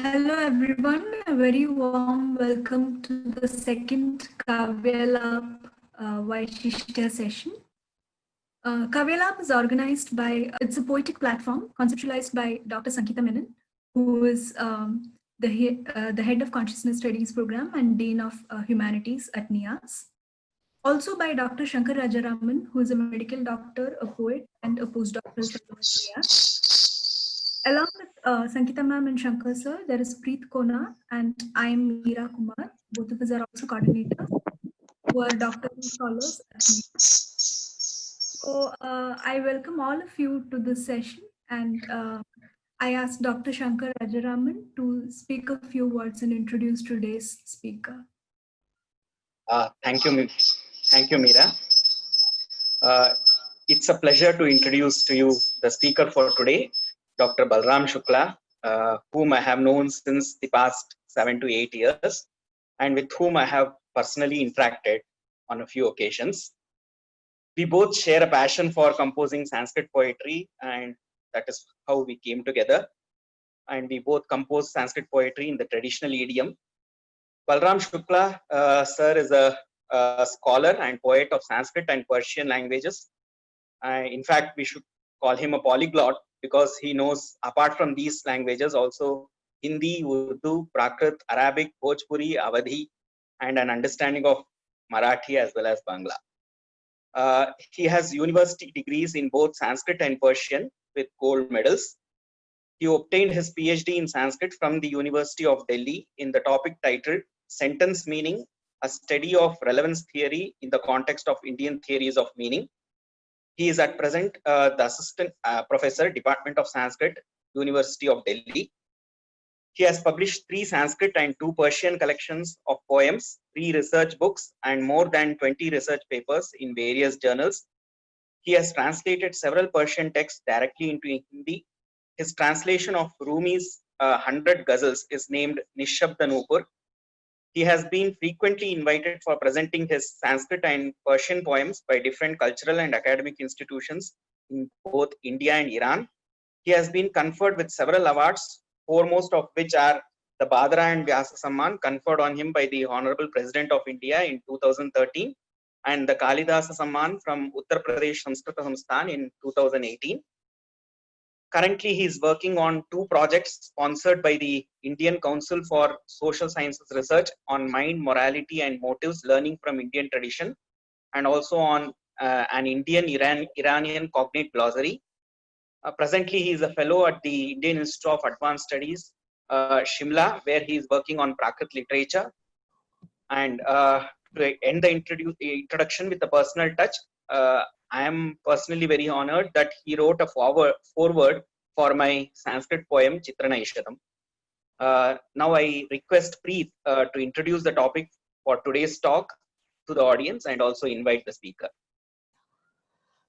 Hello everyone, a very warm welcome to the second Kavyalab Vaishishta session. Kavyalab is organized by, it's a poetic platform conceptualized by Dr. Sankita Menon, who is the head of Consciousness Studies program and Dean of Humanities at NIAS. Also by Dr. Shankar Rajaraman, who is a medical doctor, a poet, and a postdoctoral fellow at NIAS. Along with Sankita ma'am and Shankar sir, there is Preet Kona and I am Meera Kumar. Both of us are also coordinators who are doctoral scholars at NIA. So I welcome all of you to this session, and I asked Dr. Shankar Rajaraman to speak a few words and introduce today's speaker. Thank you, Meera. It's a pleasure to introduce to you the speaker for today, Dr. Balram Shukla, whom I have known since the past 7 to 8 years, and with whom I have personally interacted on a few occasions. We both share a passion for composing Sanskrit poetry, and that is how we came together. And we both compose Sanskrit poetry in the traditional idiom. Balram Shukla, sir, is a scholar and poet of Sanskrit and Persian languages. In fact, we should call him a polyglot because he knows, apart from these languages, also Hindi, Urdu, Prakrit, Arabic, Bhojpuri, Awadhi, and an understanding of Marathi as well as Bangla. He has university degrees in both Sanskrit and Persian with gold medals. He obtained his PhD in Sanskrit from the University of Delhi in the topic titled Sentence Meaning, a study of relevance theory in the context of Indian theories of meaning. He is at present the assistant professor, Department of Sanskrit, University of Delhi. He has published 3 Sanskrit and 2 Persian collections of poems, 3 research books, and more than 20 research papers in various journals. He has translated several Persian texts directly into Hindi. His translation of Rumi's 100 ghazals is named Nishabda Nupur. He has been frequently invited for presenting his Sanskrit and Persian poems by different cultural and academic institutions in both India and Iran. He has been conferred with several awards, foremost of which are the Badra and Vyasa Samman conferred on him by the Honorable President of India in 2013 and the Kalidasa Samman from Uttar Pradesh Samskrita Samsthan in 2018. Currently, he is working on 2 projects sponsored by the Indian Council for Social Sciences Research on mind, morality, and motives learning from Indian tradition, and also on an Indian-Iranian cognate glossary. Presently, he is a fellow at the Indian Institute of Advanced Studies, Shimla, where he is working on Prakrit literature. And to end the introduction with a personal touch, I am personally very honored that he wrote a foreword for my Sanskrit poem Chitrana Ishadam. Now I request Preet to introduce the topic for today's talk to the audience and also invite the speaker.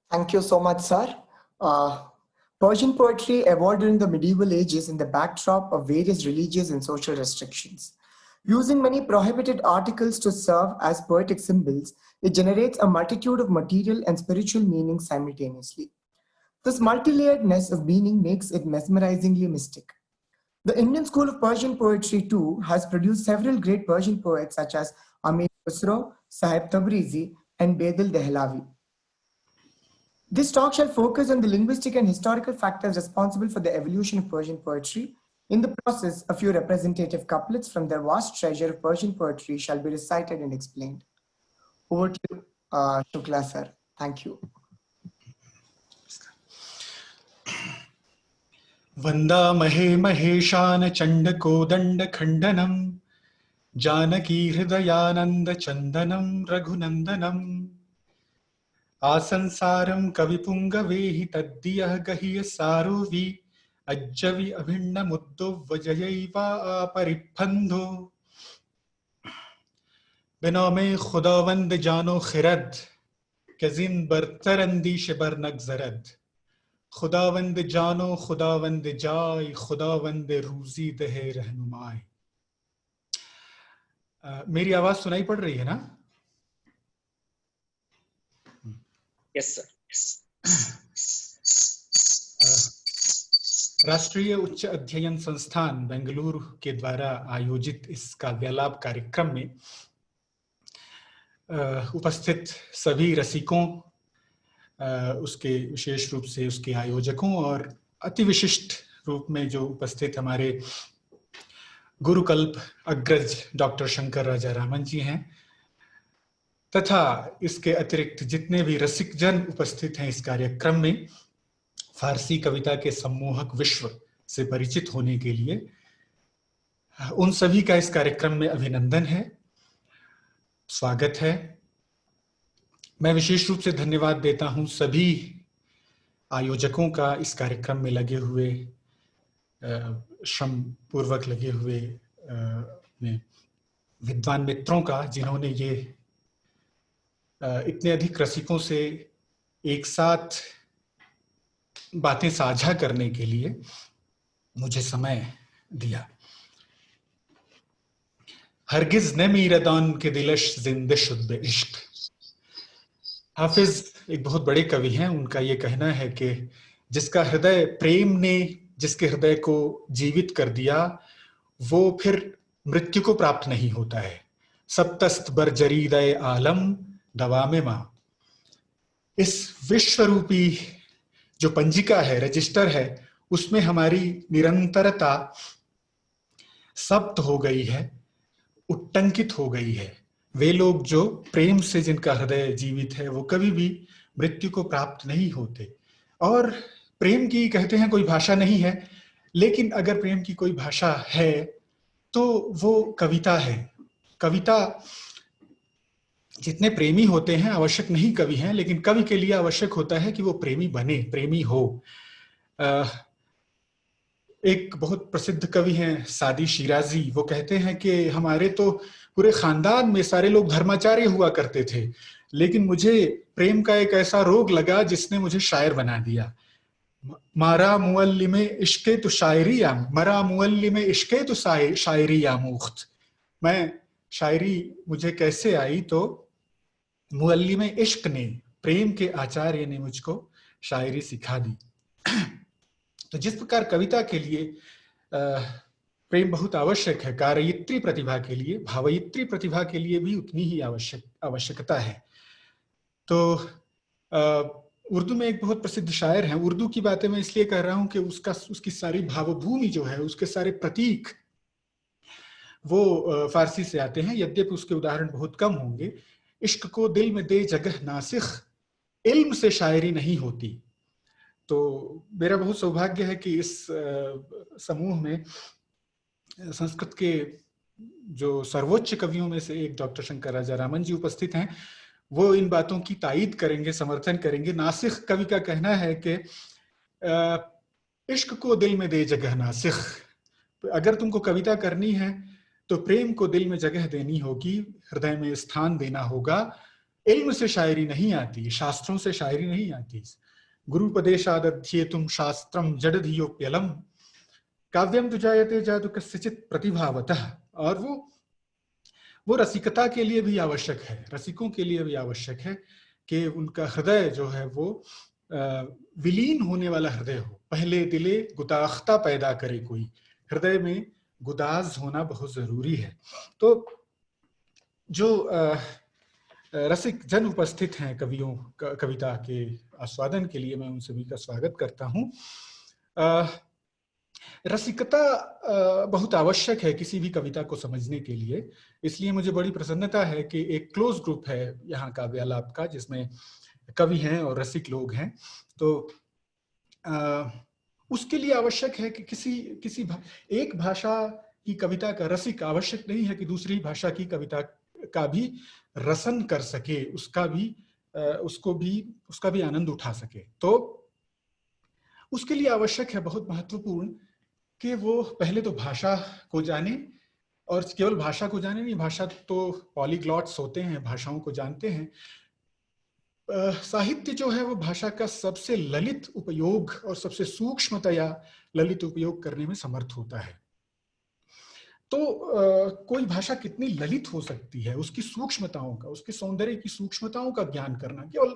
Thank you so much, sir. Persian poetry evolved during the medieval ages in the backdrop of various religious and social restrictions. Using many prohibited articles to serve as poetic symbols, it generates a multitude of material and spiritual meanings simultaneously. This multi-layeredness of meaning makes it mesmerizingly mystic. The Indian school of Persian poetry too has produced several great Persian poets such as Amir Khusro, Sahib Tabrizi, and Bedil Dehlavi. This talk shall focus on the linguistic and historical factors responsible for the evolution of Persian poetry. In the process, a few representative couplets from the vast treasure of Persian poetry shall be recited and explained. Over to you, Shukla sir. Thank you. वंदामहे महेशान चंड कोदंड खंडनम जानकी हृदयानंद चंदनम रघुनंदनम आसंसारम कविपुंगवेहि तद्दियः गहिय सारोवि अज्जवि अभिन्न मुद्दो वजयैवा परिफंधो बिना में खुदावंद जानो खिरद cousin बरतरंदीश बरनक जरद खुदावंद जानो खुदावंद जाय खुदावंद रूजी दहे रहनुमाई। मेरी आवाज सुनाई पड़ रही है ना? Yes, sir. राष्ट्रीय उच्च अध्ययन संस्थान बेंगलुरु के द्वारा आयोजित इस काव्यालाप कार्यक्रम में उपस्थित सभी रसिकों, उसके विशेष रूप से उसके आयोजकों और अति विशिष्ट रूप में जो उपस्थित हमारे गुरुकल्प अग्रज डॉक्टर शंकर राजा रामन जी हैं, तथा इसके अतिरिक्त जितने भी रसिक जन उपस्थित हैं इस कार्यक्रम में, फारसी कविता के सम्मोहक विश्व से परिचित होने के लिए, उन सभी का इस कार्यक्रम में अभिनंदन है, स्वागत है। मैं विशेष रूप से धन्यवाद देता हूं सभी आयोजकों का, इस कार्यक्रम में लगे हुए, श्रम पूर्वक लगे हुए विद्वान मित्रों का, जिन्होंने ये इतने अधिक रसिकों से एक साथ बातें साझा करने के लिए मुझे समय दिया। हरगिज न मीरदान के दिलश जिंदे शुद्ध इश्क। हाफिज एक बहुत बड़े कवि हैं, उनका ये कहना है कि जिसका हृदय प्रेम ने जिसके हृदय को जीवित कर दिया, वो फिर मृत्यु को प्राप्त नहीं होता है। सप्तस्त बर जरीदे आलम दवा में मां। इस विश्व रूपी जो पंजिका है, रजिस्टर है, उसमें हमारी निरंतरता सप्त हो गई है, उट्टंकित हो गई है। वे लोग जो प्रेम से जिनका हृदय जीवित है, वो कभी भी मृत्यु को प्राप्त नहीं होते। और प्रेम की कहते हैं कोई भाषा नहीं है, लेकिन अगर प्रेम की कोई भाषा है तो वो कविता है। कविता, जितने प्रेमी होते हैं आवश्यक नहीं कवि हैं, लेकिन कवि के लिए आवश्यक होता है कि वो प्रेमी बने, प्रेमी हो। एक बहुत प्रसिद्ध कवि हैं सादी शिराजी, वो कहते हैं कि हमारे तो पूरे खानदान में सारे लोग धर्माचार्य हुआ करते थे, लेकिन मुझे प्रेम का एक ऐसा रोग लगा जिसने मुझे शायर बना दिया। मारा मुअल्लिम इश्के तो शायरी या मरा मुअल्लिम इश्के तो शायरी या मुख्त। मैं शायरी मुझे कैसे आई, तो मुअल्लिम इश्क ने, प्रेम के आचार्य ने मुझको शायरी सिखा दी। तो जिस प्रकार कविता के लिए प्रेम बहुत आवश्यक है, कार्ययित्री प्रतिभा के लिए, भावयित्री प्रतिभा के लिए भी उतनी ही आवश्यकता है। तो उर्दू में एक बहुत प्रसिद्ध शायर हैं, उर्दू की बातें मैं इसलिए कह रहा हूं कि उसकी सारी भावभूमि जो है, उसके सारे प्रतीक वो फारसी से आते हैं, यद्यपि उसके उदाहरण बहुत कम होंगे। इश्क को दिल में दे जगह नासिख, इल्म से शायरी नहीं होती। तो मेरा बहुत सौभाग्य है कि इस समूह में संस्कृत के जो सर्वोच्च कवियों में से एक डॉक्टर शंकर राजा रामन जी उपस्थित हैं। वो इन बातों की तायीद करेंगे, समर्थन करेंगे। नासिख कवि का कहना है कि इश्क को दिल में दे जगह नासिख। अगर तुमको कविता करनी है तो प्रेम को दिल में जगह देनी होगी, हृदय में स्थान देना होगा। इल्म से शायरी नहीं आती, शास्त्रों से शायरी नहीं आती। गुरुपदेशादध्येतुम शास्त्रम जडधियोप्यलम काव्यम तुजायते जादु कस्यचित् प्रतिभावतः। और वो रसिकता के लिए भी आवश्यक है, रसिकों के लिए भी आवश्यक है कि उनका हृदय जो है वो विलीन होने वाला हृदय हो। पहले दिले गुदाख्ता पैदा करे कोई, हृदय में गुदाज होना बहुत जरूरी है। तो जो रसिक जन उपस्थित हैं कवियों कविता के आस्वादन के लिए, मैं उन सभी का स्वागत करता हूं। रसिकता बहुत आवश्यक है किसी भी कविता को समझने के लिए, इसलिए मुझे बड़ी प्रसन्नता है कि एक क्लोज ग्रुप है यहाँ काव्यालाप का, जिसमें कवि हैं और रसिक लोग हैं। तो उसके लिए आवश्यक है कि एक भाषा की कविता का रसिक आवश्यक नहीं है कि दूसरी भाषा की कविता का भी रसन कर सके, उसका भी आनंद उठा सके। तो उसके लिए आवश्यक है, बहुत महत्वपूर्ण, कि वो पहले तो भाषा को जाने, और केवल भाषा को जाने नहीं, भाषा तो पॉलीग्लॉट्स होते हैं, भाषाओं को जानते हैं। साहित्य जो है वो भाषा का सबसे ललित उपयोग और सबसे सूक्ष्मतया ललित उपयोग करने में समर्थ होता है। तो कोई भाषा कितनी ललित हो सकती है, उसकी सूक्ष्मताओं का, उसके सौंदर्य की सूक्ष्मताओं का ज्ञान करना, केवल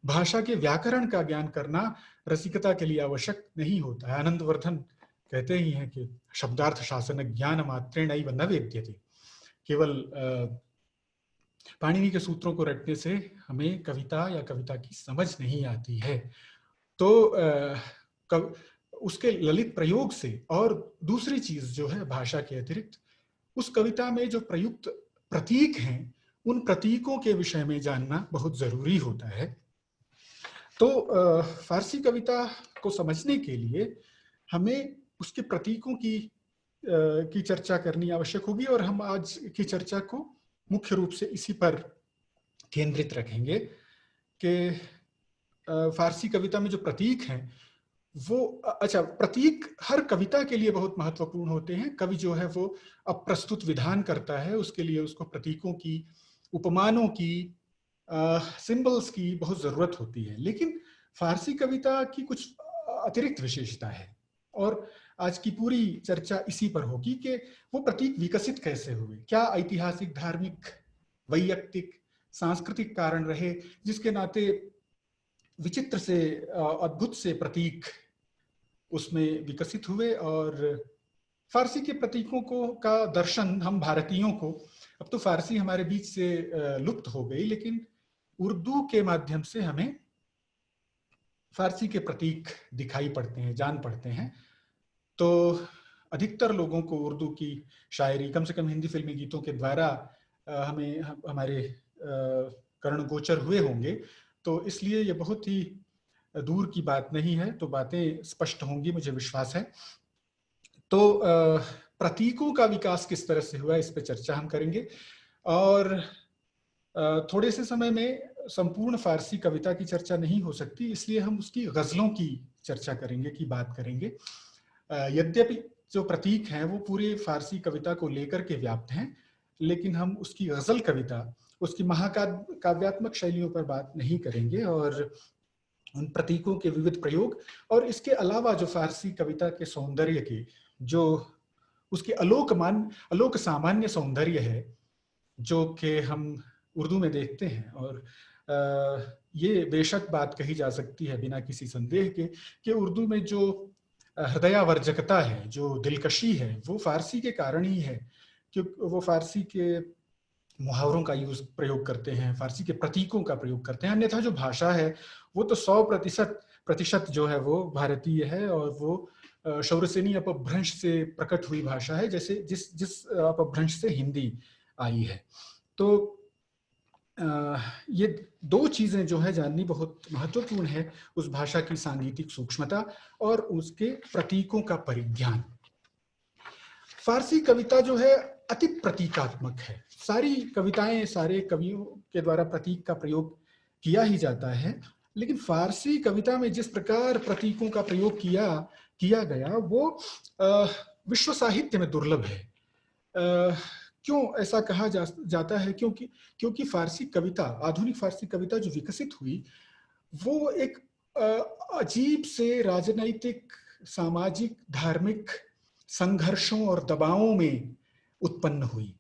भाषा के व्याकरण का ज्ञान करना रसिकता के लिए आवश्यक नहीं होता है। आनंदवर्धन कहते ही हैं कि शब्दार्थ शासन ज्ञान मात्रेणैव न वेद्यते। केवल पाणिनि के सूत्रों को रटने से हमें कविता या कविता की समझ नहीं आती है। तो उसके ललित प्रयोग से, और दूसरी चीज जो है भाषा के अतिरिक्त, उस कविता में जो प्रयुक्त प्रतीक हैं उन प्रतीकों के विषय में जानना बहुत जरूरी होता है। तो फारसी कविता को समझने के लिए हमें उसके प्रतीकों की चर्चा करनी आवश्यक होगी, और हम आज की चर्चा को मुख्य रूप से इसी पर केंद्रित रखेंगे कि फारसी कविता में जो प्रतीक हैं वो, अच्छा, प्रतीक हर कविता के लिए बहुत महत्वपूर्ण होते हैं। कवि जो है वो अप्रस्तुत विधान करता है, उसके लिए उसको प्रतीकों की, उपमानों की, सिंबल्स की बहुत जरूरत होती है। लेकिन फारसी कविता की कुछ अतिरिक्त विशेषता है, और आज की पूरी चर्चा इसी पर होगी कि वो प्रतीक विकसित कैसे हुए, क्या ऐतिहासिक, धार्मिक, वैयक्तिक, सांस्कृतिक कारण रहे जिसके नाते विचित्र से, अद्भुत से प्रतीक उसमें विकसित हुए। और फारसी के प्रतीकों का दर्शन हम भारतीयों को, अब तो फारसी हमारे बीच से लुप्त हो गई, लेकिन उर्दू के माध्यम से हमें फारसी के प्रतीक दिखाई पड़ते हैं, जान पड़ते हैं। तो अधिकतर लोगों को उर्दू की शायरी, कम से कम हिंदी फिल्मी गीतों के द्वारा हमें हमारे कर्णगोचर हुए होंगे, तो इसलिए ये बहुत ही दूर की बात नहीं है, तो बातें स्पष्ट होंगी, मुझे विश्वास है। तो प्रतीकों का विकास किस तरह से हुआ, इस पर चर्चा हम करेंगे, और थोड़े से समय में संपूर्ण फारसी कविता की चर्चा नहीं हो सकती, इसलिए हम उसकी गजलों की चर्चा करेंगे, की बात करेंगे। यद्यपि जो प्रतीक हैं वो पूरे फारसी कविता को लेकर के व्याप्त हैं, लेकिन हम उसकी गजल कविता, उसकी महाकाव्यात्मक शैलियों पर बात नहीं करेंगे, और उन प्रतीकों के विविध प्रयोग, और इसके अलावा जो फारसी कविता के सौंदर्य के, जो उसके अलोक सामान्य सौंदर्य है, जो कि हम उर्दू में देखते हैं। और ये बेशक बात कही जा सकती है बिना किसी संदेह के कि उर्दू में जो हृदयावर्जकता है, जो दिलकशी है, वो फारसी के कारण ही है, क्योंकि वो फारसी के मुहावरों का प्रयोग करते हैं, फारसी के प्रतीकों का प्रयोग करते हैं। अन्यथा जो भाषा है वो तो 100% जो है वो भारतीय है, और वो शौरसेनी अपभ्रंश से प्रकट हुई भाषा है, जैसे जिस अपभ्रंश से हिंदी आई है। तो ये दो चीजें जो है जाननी बहुत महत्वपूर्ण है, उस भाषा की सांगीतिक सूक्ष्मता और उसके प्रतीकों का परिज्ञान। फारसी कविता जो है अति प्रतीकात्मक है। सारी कविताएं, सारे कवियों के द्वारा प्रतीक का प्रयोग किया ही जाता है, लेकिन फारसी कविता में जिस प्रकार प्रतीकों का प्रयोग किया गया वो विश्व साहित्य में दुर्लभ है। क्यों ऐसा कहा जाता है? क्योंकि फारसी कविता, आधुनिक फारसी कविता जो विकसित हुई, वो एक अजीब से राजनैतिक, सामाजिक, धार्मिक संघर्षों और दबावों में उत्पन्न हुई।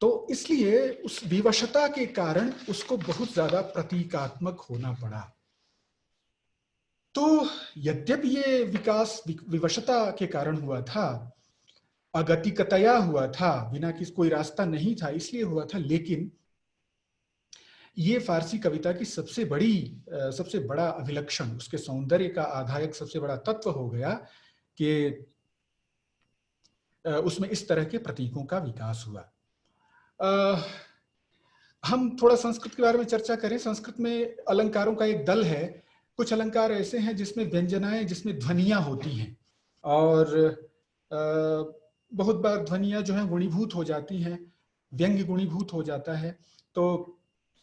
तो इसलिए उस विवशता के कारण उसको बहुत ज्यादा प्रतीकात्मक होना पड़ा। तो यद्यपि ये विकास विवशता के कारण हुआ था, अगतिकतया हुआ था, बिना कोई रास्ता नहीं था इसलिए हुआ था, लेकिन ये फारसी कविता की सबसे बड़ा अभिलक्षण, उसके सौंदर्य का आधायक सबसे बड़ा तत्व हो गया कि उसमें इस तरह के प्रतीकों का विकास हुआ। हम थोड़ा संस्कृत के बारे में चर्चा करें। संस्कृत में अलंकारों का एक दल है। कुछ अलंकार ऐसे हैं जिसमें व्यंजनाएं, जिसमें ध्वनियां होती हैं, और बहुत बार ध्वनियां जो हैं गुणीभूत हो जाती हैं, व्यंग्य गुणीभूत हो जाता है। तो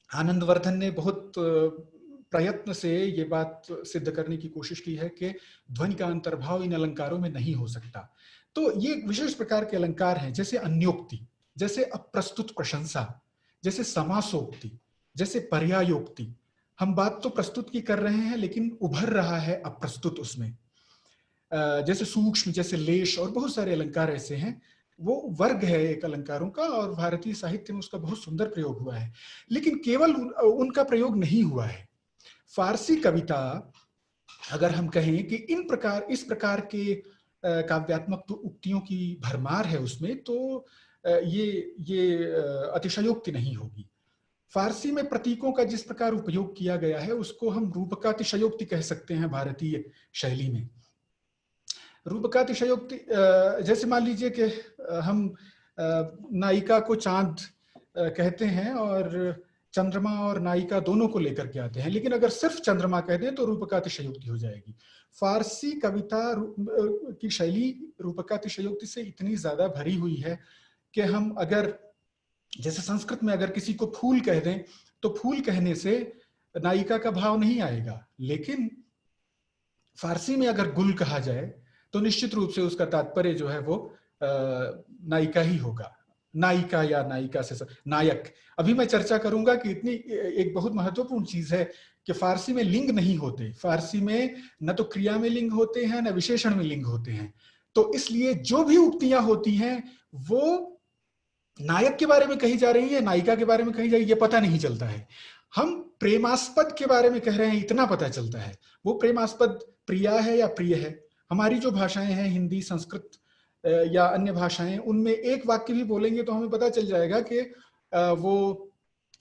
आनंदवर्धन ने बहुत प्रयत्न से ये बात सिद्ध करने की कोशिश की है कि ध्वनि का अंतर्भाव इन अलंकारों में नहीं हो सकता। तो ये विशेष प्रकार के अलंकार हैं, जैसे अन्योक्ति, जैसे अप्रस्तुत प्रशंसा, जैसे समासोक्ति, जैसे पर्यायोक्ति। हम बात तो प्रस्तुत की कर रहे हैं, लेकिन उभर रहा है अप्रस्तुत उसमें, जैसे सूक्ष्म, जैसे लेश, और बहुत सारे अलंकार ऐसे हैं। वो वर्ग है एक अलंकारों का, और भारतीय साहित्य में उसका बहुत सुंदर प्रयोग हुआ है। लेकिन केवल उनका प्रयोग नहीं हुआ है, फारसी कविता अगर हम कहें कि इस प्रकार के काव्यात्मक उक्तियों की भरमार है उसमें, तो ये अतिशयोक्ति नहीं होगी। फारसी में प्रतीकों का जिस प्रकार उपयोग किया गया है उसको हम रूपकातिशयोक्ति कह सकते हैं भारतीय शैली में। रूपकातिशयोक्ति जैसे मान लीजिए कि हम नायिका को चांद कहते हैं और चंद्रमा और नायिका दोनों को लेकर के आते हैं, लेकिन अगर सिर्फ चंद्रमा कह दें तो रूपकातिशयोक्ति हो जाएगी। फारसी कविता की शैली रूपकातिशयोक्ति से इतनी ज्यादा भरी हुई है कि हम अगर जैसे संस्कृत में अगर किसी को फूल कह दें तो फूल कहने से नायिका का भाव नहीं आएगा, लेकिन फारसी में अगर गुल कहा जाए तो निश्चित रूप से उसका तात्पर्य जो है वो नायिका ही होगा, नायिका या नायिका से नायक। अभी मैं चर्चा करूंगा कि इतनी एक बहुत महत्वपूर्ण चीज है कि फारसी में लिंग नहीं होते। फारसी में न तो क्रिया में लिंग होते हैं न विशेषण में लिंग होते हैं, तो इसलिए जो भी उक्तियां होती हैं वो नायक के बारे में कही जा रही है, नायिका के बारे में कही जा रही है, ये पता नहीं चलता है। हम प्रेमास्पद के बारे में कह रहे हैं इतना पता चलता है। वो प्रेमास्पद प्रिया है या प्रिय है। हमारी जो भाषाएं हैं, हिंदी, संस्कृत या अन्य भाषाएं, उनमें एक वाक्य भी बोलेंगे तो हमें पता चल जाएगा कि वो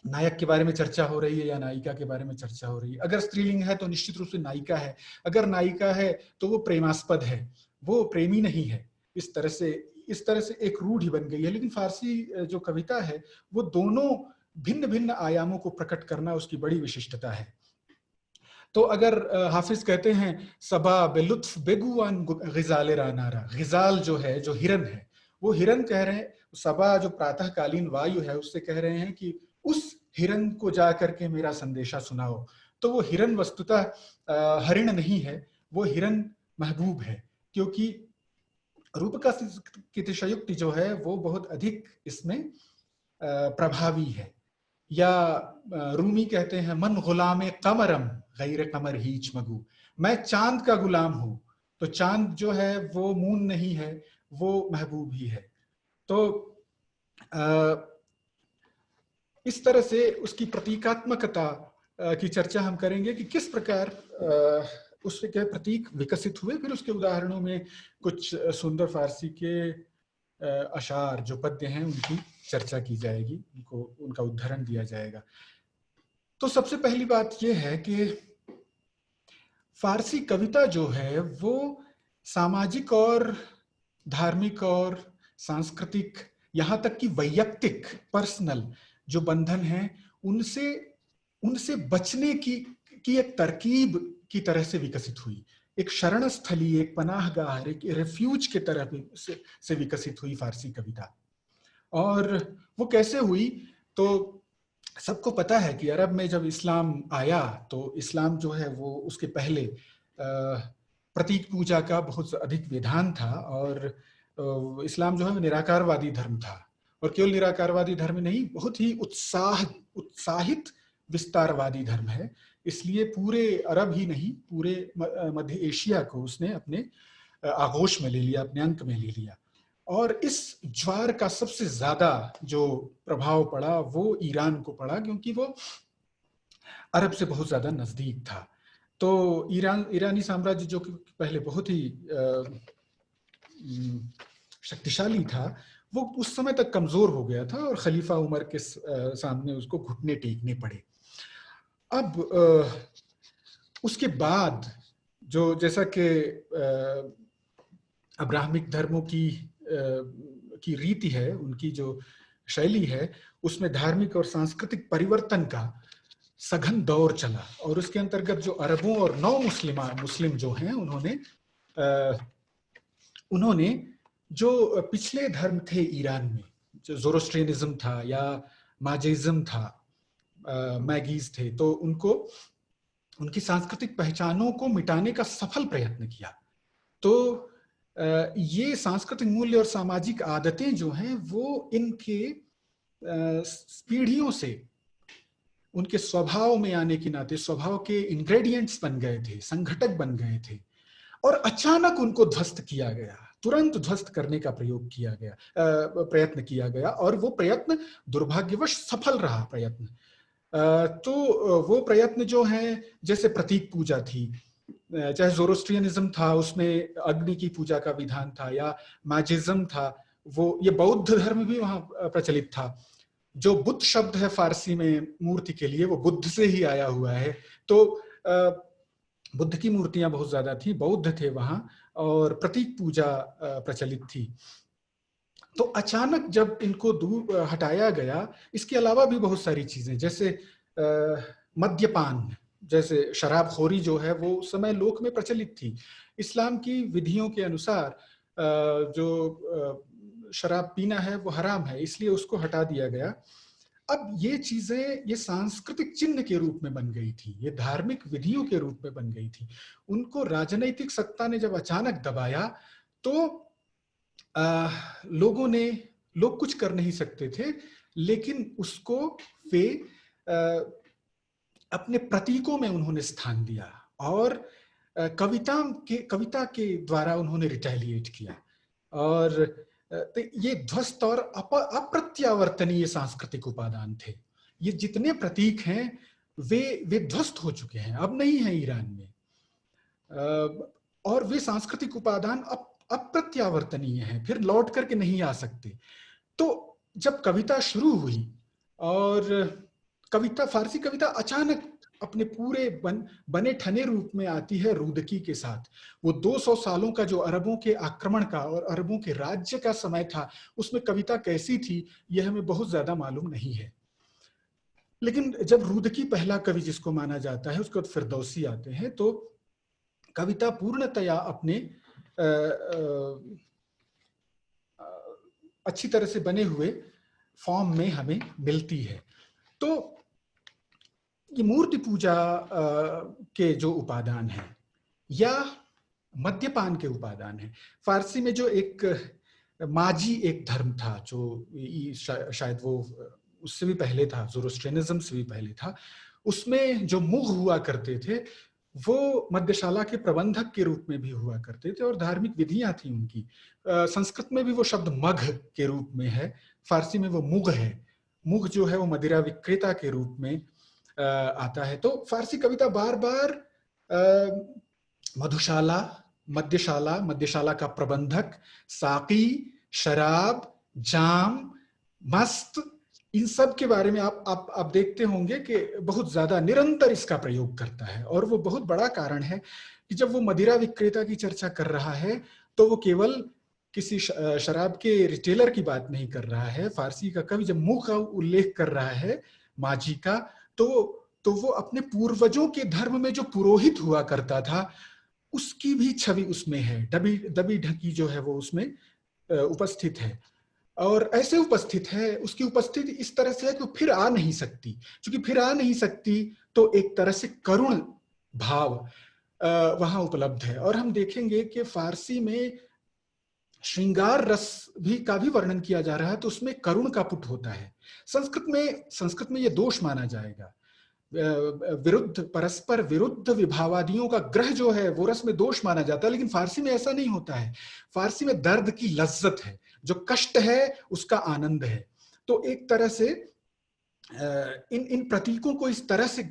नायक के बारे में चर्चा हो रही है या नायिका के बारे में चर्चा हो रही है। अगर स्त्रीलिंग है तो निश्चित रूप से नायिका है, अगर नायिका है तो वो प्रेमास्पद है, वो प्रेमी नहीं है। इस तरह से एक रूढ़ि बन गई है। लेकिन फारसी जो कविता है वो दोनों भिन्न भिन्न आयामों को प्रकट करना उसकी बड़ी विशिष्टता है। तो अगर हाफिज कहते हैं सबा बेलुत्फ बेगुआन गिजाल रानारा, गिजाल जो है, जो हिरन है, वो हिरन कह रहे हैं, सबा जो प्रातःकालीन वायु है उससे कह रहे हैं कि उस हिरन को जा करके मेरा संदेशा सुनाओ। तो वो हिरन वस्तुतः हरिण नहीं है, वो हिरन महबूब है, क्योंकि रूपकातिशयोक्ति जो है वो बहुत अधिक इसमें प्रभावी है। या रूमी कहते हैं मन गुलाम कमरम गैर कमर हीच मगू, मैं चांद का गुलाम हूं। तो चांद जो है वो मून नहीं है, वो महबूब ही है। तो इस तरह से उसकी प्रतीकात्मकता की चर्चा हम करेंगे कि किस प्रकार उससे क्या प्रतीक विकसित हुए। फिर उसके उदाहरणों में कुछ सुंदर फारसी के अशार जो पद्य हैं उनकी चर्चा की जाएगी, उनका उदाहरण दिया जाएगा। तो सबसे पहली बात यह है कि फारसी कविता जो है वो सामाजिक और धार्मिक और सांस्कृतिक, यहाँ तक कि वैयक्तिक पर्सनल जो बंधन हैं उनसे बचने की एक तरकीब की तरह से विकसित हुई। एक शरण स्थली, एक पनाहगाह, एक रेफ्यूज के तरह से विकसित हुई फारसी कविता। और वो कैसे हुई, तो सबको पता है कि अरब में जब इस्लाम आया तो इस्लाम जो है वो उसके पहले प्रतीक पूजा का बहुत अधिक विधान था, और इस्लाम जो है निराकारवादी धर्म था। और केवल निराकारवादी धर्म नहीं, बहुत ही उत्साहित विस्तारवादी धर्म है। इसलिए पूरे अरब ही नहीं, पूरे मध्य एशिया को उसने अपने आगोश में ले लिया, अपने अंक में ले लिया। और इस ज्वार का सबसे ज्यादा जो प्रभाव पड़ा वो ईरान को पड़ा, क्योंकि वो अरब से बहुत ज्यादा नजदीक था। तो ईरानी साम्राज्य जो कि पहले बहुत ही शक्तिशाली था, वो उस समय तक कमजोर हो गया था और खलीफा उमर के सामने उसको घुटने टेकने पड़े। अब उसके बाद जो, जैसा कि अब्राहमिक धर्मों की रीति है, उनकी जो शैली है, उसमें धार्मिक और सांस्कृतिक परिवर्तन का सघन दौर चला। और उसके अंतर्गत जो अरबों और नौ मुस्लिम जो हैं, उन्होंने जो पिछले धर्म थे ईरान में, जो ज़ोरोस्ट्रियनिज्म था या माजेइज्म था, मैगीज थे, तो उनकी सांस्कृतिक पहचानों को मिटाने का सफल प्रयत्न किया। तो ये सांस्कृतिक मूल्य और सामाजिक आदतें जो हैं वो इनके पीढ़ियों से उनके स्वभाव में आने के नाते स्वभाव के इंग्रेडिएंट्स बन गए थे, संघटक बन गए थे, और अचानक उनको ध्वस्त किया गया, तुरंत ध्वस्त करने का प्रयत्न किया गया, और वो प्रयत्न दुर्भाग्यवश सफल रहा प्रयत्न। तो वो प्रयत्न जो हैं, जैसे प्रतीक पूजा थी, चाहे ज़ोरोस्ट्रियनिज्म था, उसमें अग्नि की पूजा का विधान था, या मैजिज्म था, वो ये बौद्ध धर्म भी वहाँ प्रचलित था। जो बुद्ध शब्द है फारसी में मूर्ति के लिए, वो बुद्ध से ही आया हुआ है। तो बुद्ध की मूर्तियां बहुत ज्यादा थी, बौद्ध थे वहां, और प्रतीक पूजा प्रचलित थी। तो अचानक जब इनको दूर हटाया गया, इसके अलावा भी बहुत सारी चीजें, जैसे मद्यपान, जैसे शराबखोरी जो है वो उस समय लोक में प्रचलित थी। इस्लाम की विधियों के अनुसार जो शराब पीना है वो हराम है, इसलिए उसको हटा दिया गया। अब ये चीजें ये सांस्कृतिक चिन्ह के रूप में बन गई थी, ये धार्मिक विधियों के रूप में बन गई थी। उनको राजनीतिक सत्ता ने जब अचानक दबाया तो लोग कुछ कर नहीं सकते थे, लेकिन उसको वे अपने प्रतीकों में उन्होंने स्थान दिया, और कविता के द्वारा उन्होंने रिटेलिएट किया। और तो ये ध्वस्त और अप्रत्यावर्तनीय सांस्कृतिक उपादान थे। ये जितने प्रतीक हैं वे ध्वस्त हो चुके हैं, अब नहीं है ईरान में, और वे सांस्कृतिक उपादान अप्रत्यावर्तनीय हैं, फिर लौट करके नहीं आ सकते। तो जब कविता शुरू हुई और फारसी कविता अचानक अपने पूरे बने ठने रूप में आती है रुदकी के साथ, वो 200 सालों का जो अरबों के आक्रमण का और अरबों के राज्य का समय था, उसमें कविता कैसी थी यह हमें बहुत ज्यादा मालूम नहीं है। लेकिन जब रुदकी पहला कवि जिसको माना जाता है, उसके बाद फिरदौसी आते हैं, तो कविता पूर्णतया अपने अच्छी तरह से बने हुए फॉर्म में हमें मिलती है। तो ये मूर्ति पूजा के जो उपादान हैं या मद्यपान के उपादान हैं, फारसी में जो एक माजी एक धर्म था, जो शायद वो उससे भी पहले था, ज़ोरोस्ट्रियनिज्म से भी पहले था, उसमें जो मुग हुआ करते थे वो मद्यशाला के प्रबंधक के रूप में भी हुआ करते थे, और धार्मिक विधियां थी उनकी। संस्कृत में भी वो शब्द मघ के रूप में है, फारसी में वो मुग है। मुग जो है वो मदिरा विक्रेता के रूप में आता है। तो फारसी कविता बार बार मधुशाला, मद्यशाला का प्रबंधक, साकी, शराब, जाम, मस्त, इन सब के बारे में आप देखते होंगे कि बहुत ज्यादा निरंतर इसका प्रयोग करता है। और वो बहुत बड़ा कारण है कि जब वो मदिरा विक्रेता की चर्चा कर रहा है तो वो केवल किसी शराब के रिटेलर की बात नहीं कर रहा है। फारसी का कवि जब मुंह का उल्लेख कर रहा है माजी का, तो वो अपने पूर्वजों के धर्म में जो पुरोहित हुआ करता था उसकी भी छवि उसमें है, दबी ढकी जो है वो उसमें उपस्थित है। और ऐसे उपस्थित है, उसकी उपस्थिति इस तरह से है कि फिर आ नहीं सकती। क्योंकि फिर आ नहीं सकती तो एक तरह से करुण भाव वहां उपलब्ध है। और हम देखेंगे कि फारसी में श्रृंगार रस का भी वर्णन किया जा रहा है, तो उसमें करुण का पुट होता है। संस्कृत में यह दोष माना जाएगा, परस्पर विरुद्ध विभावादियों का ग्रह जो है वो रस में दोष माना जाता है। लेकिन फारसी में ऐसा नहीं होता है। फारसी में दर्द की लज्जत है, जो कष्ट है उसका आनंद है। तो एक तरह से इन प्रतीकों को इस तरह से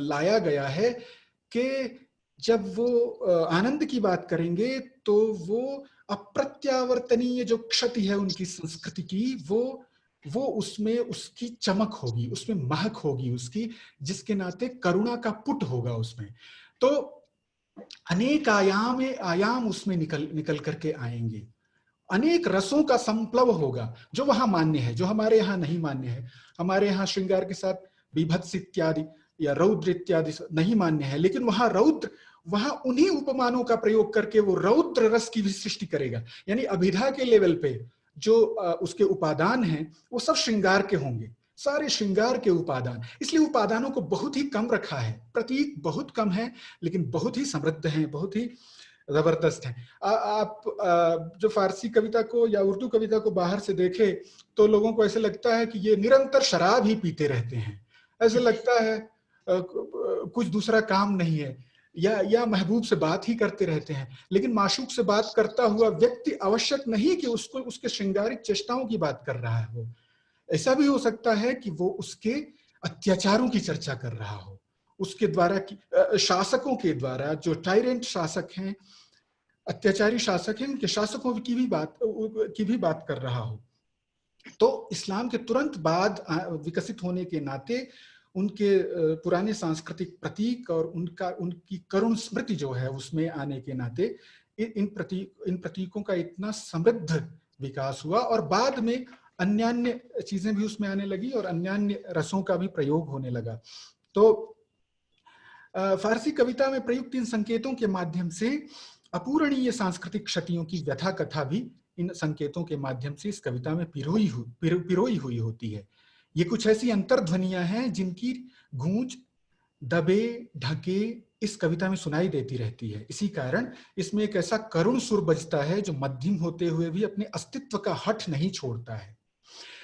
लाया गया है कि जब वो आनंद की बात करेंगे तो वो अप्रत्यावर्तनीय जो क्षति है उनकी संस्कृति की, वो उसमें उसकी चमक होगी, उसमें महक होगी उसकी, जिसके नाते करुणा का पुट होगा उसमें। तो अनेक आयाम उसमें निकल करके आएंगे, अनेक रसों का संप्लव होगा जो वहां मान्य है, जो हमारे यहाँ नहीं मान्य है। हमारे यहाँ श्रृंगार के साथ बीभत्स इत्यादि या रौद्र इत्यादि नहीं मान्य है, लेकिन वहां रौद्र, वहां उन्हीं उपमानों का प्रयोग करके वो रौद्र रस की भी सृष्टि करेगा। यानी अभिधा के लेवल पे जो उसके उपादान हैं वो सब श्रृंगार के होंगे, सारे श्रृंगार के उपादान। इसलिए उपादानों को बहुत ही कम रखा है, प्रतीक बहुत कम है, लेकिन बहुत ही समृद्ध हैं, बहुत ही जबरदस्त है। आप जो फारसी कविता को या उर्दू कविता को बाहर से देखे तो लोगों को ऐसे लगता है कि ये निरंतर शराब ही पीते रहते हैं, ऐसे लगता है कुछ दूसरा काम नहीं है, या महबूब से बात ही करते रहते हैं। लेकिन माशूक से बात करता हुआ व्यक्ति आवश्यक नहीं कि उसको उसके श्रृंगारिक चेष्टाओं की बात कर रहा है। वो ऐसा भी हो सकता है कि वो उसके अत्याचारों की चर्चा कर रहा हो, उसके द्वारा शासकों के द्वारा, जो टायरेंट शासक हैं, अत्याचारी शासक हैं, उनके शासकों की भी बात कर रहा हो, तो इस्लाम के तुरंत बाद विकसित होने के नाते उनके पुराने सांस्कृतिक प्रतीक और उनकी करुण स्मृति जो है उसमें आने के नाते इन प्रतीकों का इतना समृद्ध विकास हुआ, और बाद में अन्य चीजें भी उसमें आने लगी और अन्य रसों का भी प्रयोग होने लगा। तो फारसी कविता में प्रयुक्त इन संकेतों के माध्यम से अपूरणीय सांस्कृतिक क्षतियों की व्यथा कथा भी इन संकेतों के माध्यम से इस कविता में पिरोई हुई होती है। ये कुछ ऐसी अंतर्ध्वनियां हैं जिनकी गूंज दबे ढके इस कविता में सुनाई देती रहती है। इसी कारण इसमें एक ऐसा करुण सुर बजता है जो मध्यम होते हुए भी अपने अस्तित्व का हठ नहीं छोड़ता है।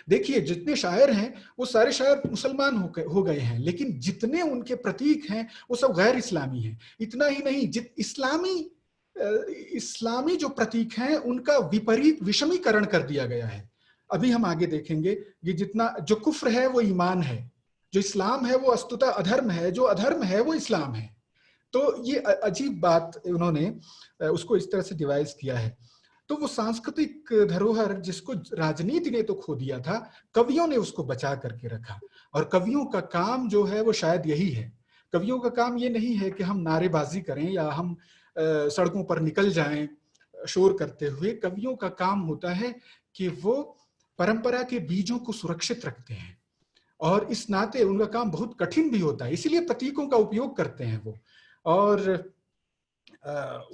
देखिए, जितने शायर हैं वो सारे शायर मुसलमान हो गए हैं, लेकिन जितने उनके प्रतीक हैं वो सब गैर इस्लामी हैं। इतना ही नहीं, इस्लामी जो प्रतीक हैं उनका विपरीत विषमीकरण कर दिया गया है। अभी हम आगे देखेंगे कि जितना जो कुफ्र है वो ईमान है, जो इस्लाम है वो वस्तुतः अधर्म है, जो अधर्म है वो इस्लाम है। तो ये अजीब बात उन्होंने उसको इस तरह से डिवाइस किया है। तो वो सांस्कृतिक धरोहर जिसको राजनीति ने तो खो दिया था, कवियों ने उसको बचा करके रखा। और कवियों का काम जो है वो शायद यही है। कवियों का काम ये नहीं है कि हम नारेबाजी करें या हम सड़कों पर निकल जाएं शोर करते हुए। कवियों का काम होता है कि वो परंपरा के बीजों को सुरक्षित रखते हैं, और इस नाते उनका काम बहुत कठिन भी होता है, इसीलिए प्रतीकों का उपयोग करते हैं वो, और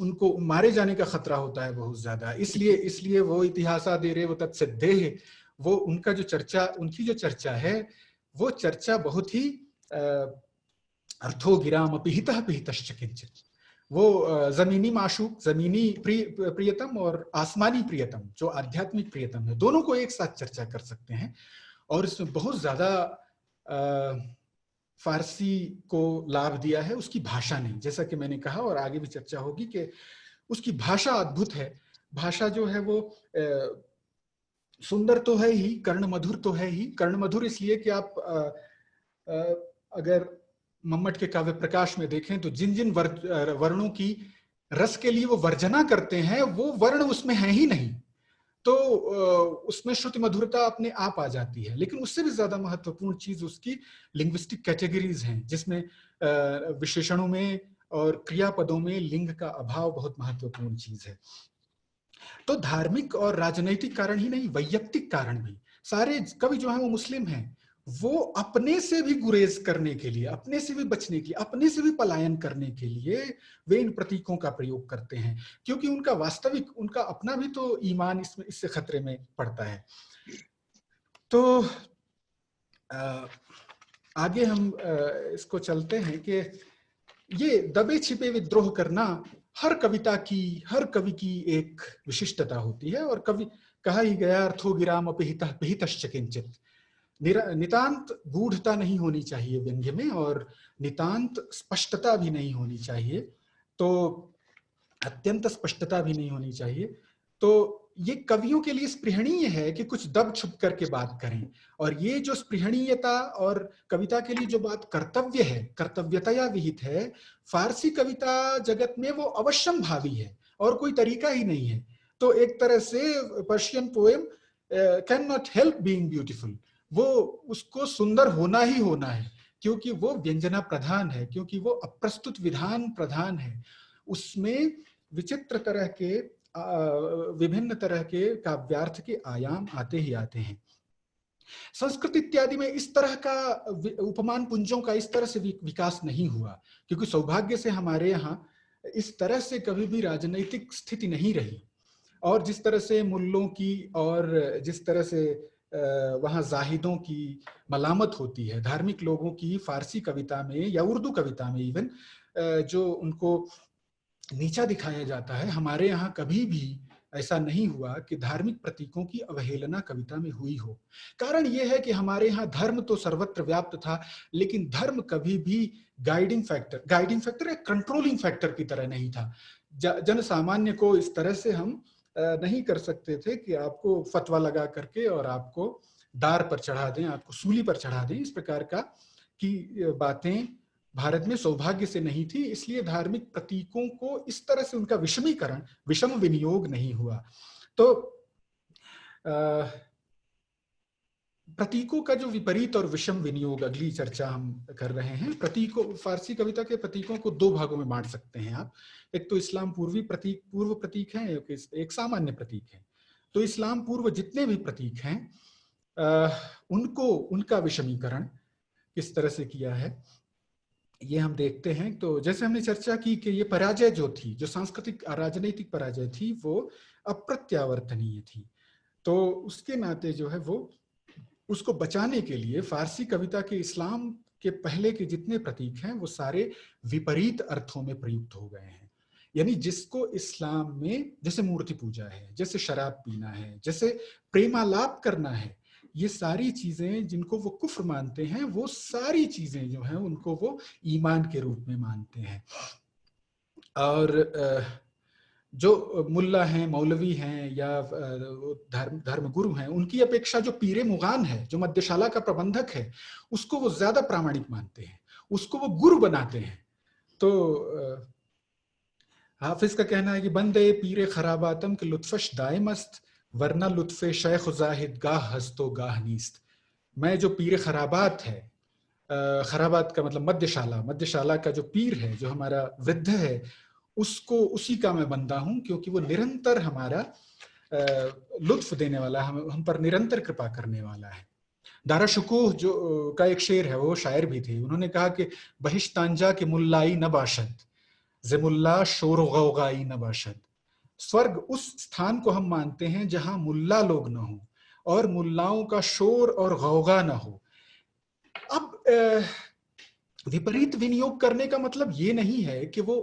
उनको मारे जाने का खतरा होता है बहुत ज्यादा। इसलिए वो इतिहासा दे रहे वो तत्सिद्धे है, वो उनकी जो चर्चा है वो चर्चा बहुत ही अर्थो गिराम पिहितः पिहितश्च किंचित, वो जमीनी माशूक, जमीनी प्रियतम और आसमानी प्रियतम, जो आध्यात्मिक प्रियतम है, दोनों को एक साथ चर्चा कर सकते हैं। और इसमें बहुत ज्यादा फारसी को लाभ दिया है उसकी भाषा ने, जैसा कि मैंने कहा और आगे भी चर्चा होगी कि उसकी भाषा अद्भुत है। भाषा जो है वो सुंदर तो है ही, कर्णमधुर तो है ही। कर्णमधुर इसलिए कि आप अगर मम्मट के काव्य प्रकाश में देखें तो जिन जिन वर्णों की रस के लिए वो वर्जना करते हैं वो वर्ण उसमें है ही नहीं, तो उसमें श्रुति मधुरता अपने आप आ जाती है। लेकिन उससे भी ज्यादा महत्वपूर्ण चीज उसकी लिंग्विस्टिक कैटेगरीज हैं, जिसमें विशेषणों में और क्रियापदों में लिंग का अभाव बहुत महत्वपूर्ण चीज है। तो धार्मिक और राजनैतिक कारण ही नहीं, वैयक्तिक कारण भी। सारे कवि जो हैं वो मुस्लिम हैं, वो अपने से भी गुरेज करने के लिए, अपने से भी बचने के लिए, अपने से भी पलायन करने के लिए वे इन प्रतीकों का प्रयोग करते हैं, क्योंकि उनका वास्तविक, उनका अपना भी तो ईमान इससे खतरे में पड़ता है। तो आगे हम इसको चलते हैं कि ये दबे छिपे विद्रोह करना हर कवि की एक विशिष्टता होती है। और कवि कहा ही गया, अर्थो गिराम अपिहितः पिहितश्च किंचित, नितांत गूढ़ता नहीं होनी चाहिए व्यंग्य में, और नितांत स्पष्टता भी नहीं होनी चाहिए, तो अत्यंत स्पष्टता भी नहीं होनी चाहिए। तो ये कवियों के लिए स्पृहणीय है कि कुछ दब छुप करके बात करें, और ये जो स्पृहणीयता और कविता के लिए जो बात कर्तव्य है, कर्तव्यतया विहित है, फारसी कविता जगत में वो अवश्यम भावी है और कोई तरीका ही नहीं है। तो एक तरह से Persian poem can not help being beautiful, वो उसको सुंदर होना ही होना है, क्योंकि वो व्यंजना प्रधान है, क्योंकि वो अप्रस्तुत विधान प्रधान है। उसमें विचित्र तरह के विभिन्न तरह के काव्यार्थ के आयाम आते ही आते हैं। संस्कृत इत्यादि में इस तरह का उपमान पुंजों का इस तरह से विकास नहीं हुआ, क्योंकि सौभाग्य से हमारे यहाँ इस तरह से कभी भी राजनैतिक स्थिति नहीं रही। और जिस तरह से मुल्लों की और जिस तरह से वहाँ जाहिदों की मलामत होती है, धार्मिक लोगों की फारसी कविता में या उर्दू कविता में इवन जो उनको नीचा दिखाया जाता है, हमारे यहाँ कभी भी ऐसा नहीं हुआ कि धार्मिक प्रतीकों की अवहेलना कविता में हुई हो। कारण यह है कि हमारे यहाँ धर्म तो सर्वत्र व्याप्त था, लेकिन धर्म कभी भी गाइडिंग फैक्टर या कंट्रोलिंग फैक्टर की तरह नहीं था। जन सामान्य को इस तरह से हम नहीं कर सकते थे कि आपको फतवा लगा करके और आपको दार पर चढ़ा दें, आपको सूली पर चढ़ा दें। इस प्रकार का की बातें भारत में सौभाग्य से नहीं थी, इसलिए धार्मिक प्रतीकों को इस तरह से उनका विषमीकरण, विषम विनियोग नहीं हुआ। तो प्रतीकों का जो विपरीत और विषम विनियोग, अगली चर्चा हम कर रहे हैं। प्रतीकों, फारसी कविता के प्रतीकों को दो भागों में बांट सकते हैं आप। एक तो इस्लाम पूर्वी प्रतीक, पूर्व प्रतीक है, एक सामान्य प्रतीक है। तो इस्लाम पूर्व जितने भी प्रतीक हैं उनको, उनका विषमीकरण किस तरह से किया है ये हम देखते हैं। तो जैसे हमने चर्चा की कि ये पराजय जो थी, जो सांस्कृतिक राजनीतिक पराजय थी, वो अप्रत्यावर्तनीय थी। तो उसके नाते जो है वो उसको बचाने के लिए फारसी कविता के इस्लाम के पहले के जितने प्रतीक हैं वो सारे विपरीत अर्थों में प्रयुक्त हो गए हैं। यानी जिसको इस्लाम में, जैसे मूर्ति पूजा है, जैसे शराब पीना है, जैसे प्रेमालाप करना है, ये सारी चीजें जिनको वो कुफ्र मानते हैं, वो सारी चीजें जो हैं उनको वो ईमान के रूप में मानते हैं। और जो मुल्ला हैं, मौलवी हैं या धर्म गुरु हैं, उनकी अपेक्षा जो पीरे मुगान है, जो मध्यशाला का प्रबंधक है, उसको वो ज्यादा प्रामाणिक मानते हैं, उसको वो गुरु बनाते हैं। तो हाफिज का कहना है कि बंदे पीरे खराबातम के लुत्फश दायमस्त, वरना लुत्फे शेख जाहिद गाह हस्तो गाह नीस्त। मैं जो पीरे खराबात है, खराबात का मतलब मध्यशाला, मध्यशाला का जो पीर है, जो हमारा वृद्ध है, उसको, उसी का मैं बंदा हूं, क्योंकि वो निरंतर हमारा लुत्फ देने वाला है, हम पर निरंतर कृपा करने वाला है। दारा शुकूह जो का एक शेर है, वो शायर भी थे, उन्होंने कहा कि बहिश्तांजा के मुल्लाई न बाशद, ज़ेमुल्ला शोर गौगाई न बाशद। स्वर्ग उस स्थान को हम मानते हैं जहां मुल्ला लोग न हो और मुल्लाओं का शोर और गौगा न हो। अब विपरीत विनियोग करने का मतलब ये नहीं है कि वो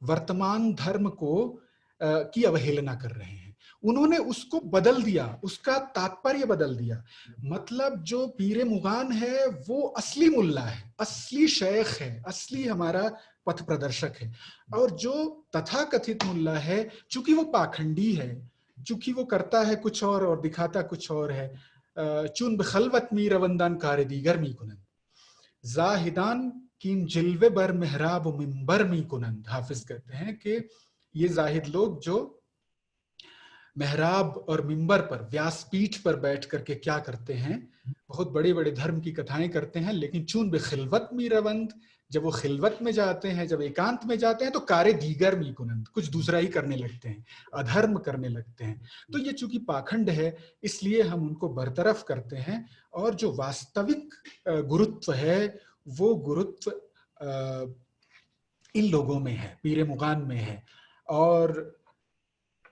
वर्तमान धर्म को की अवहेलना कर रहे हैं, उन्होंने उसको बदल दिया, उसका तात्पर्य बदल दिया। मतलब जो पीरे मुगान है वो असली मुल्ला है, असली शेख है, असली हमारा पथ प्रदर्शक है। और जो तथाकथित मुल्ला है, चूंकि वो पाखंडी है, चूंकि वो करता है कुछ और दिखाता कुछ और है, चुन बखलवत मी रवंदान कार दीगर मी कुनंद, जाहिदान किन जिल्वे बर मेहराब मिंबर मी कुनंद। हाफिज कहते हैं कि ये जाहिद लोग जो मेहराब और मिंबर पर, व्यासपीठ पर बैठ करके क्या करते हैं, बहुत बड़े बड़े धर्म की कथाएं करते हैं, लेकिन चून बेखिलवत मी रवंद, जब वो खिलवत में जाते हैं, जब एकांत में जाते हैं, तो कारे दीगर मी कुनंद, कुछ दूसरा ही करने लगते हैं, अधर्म करने लगते हैं। तो ये चूंकि पाखंड है, इसलिए हम उनको बरतरफ करते हैं। और जो वास्तविक गुरुत्व है, वो गुरुत्व इन लोगों में है, पीरे मुगान में है। और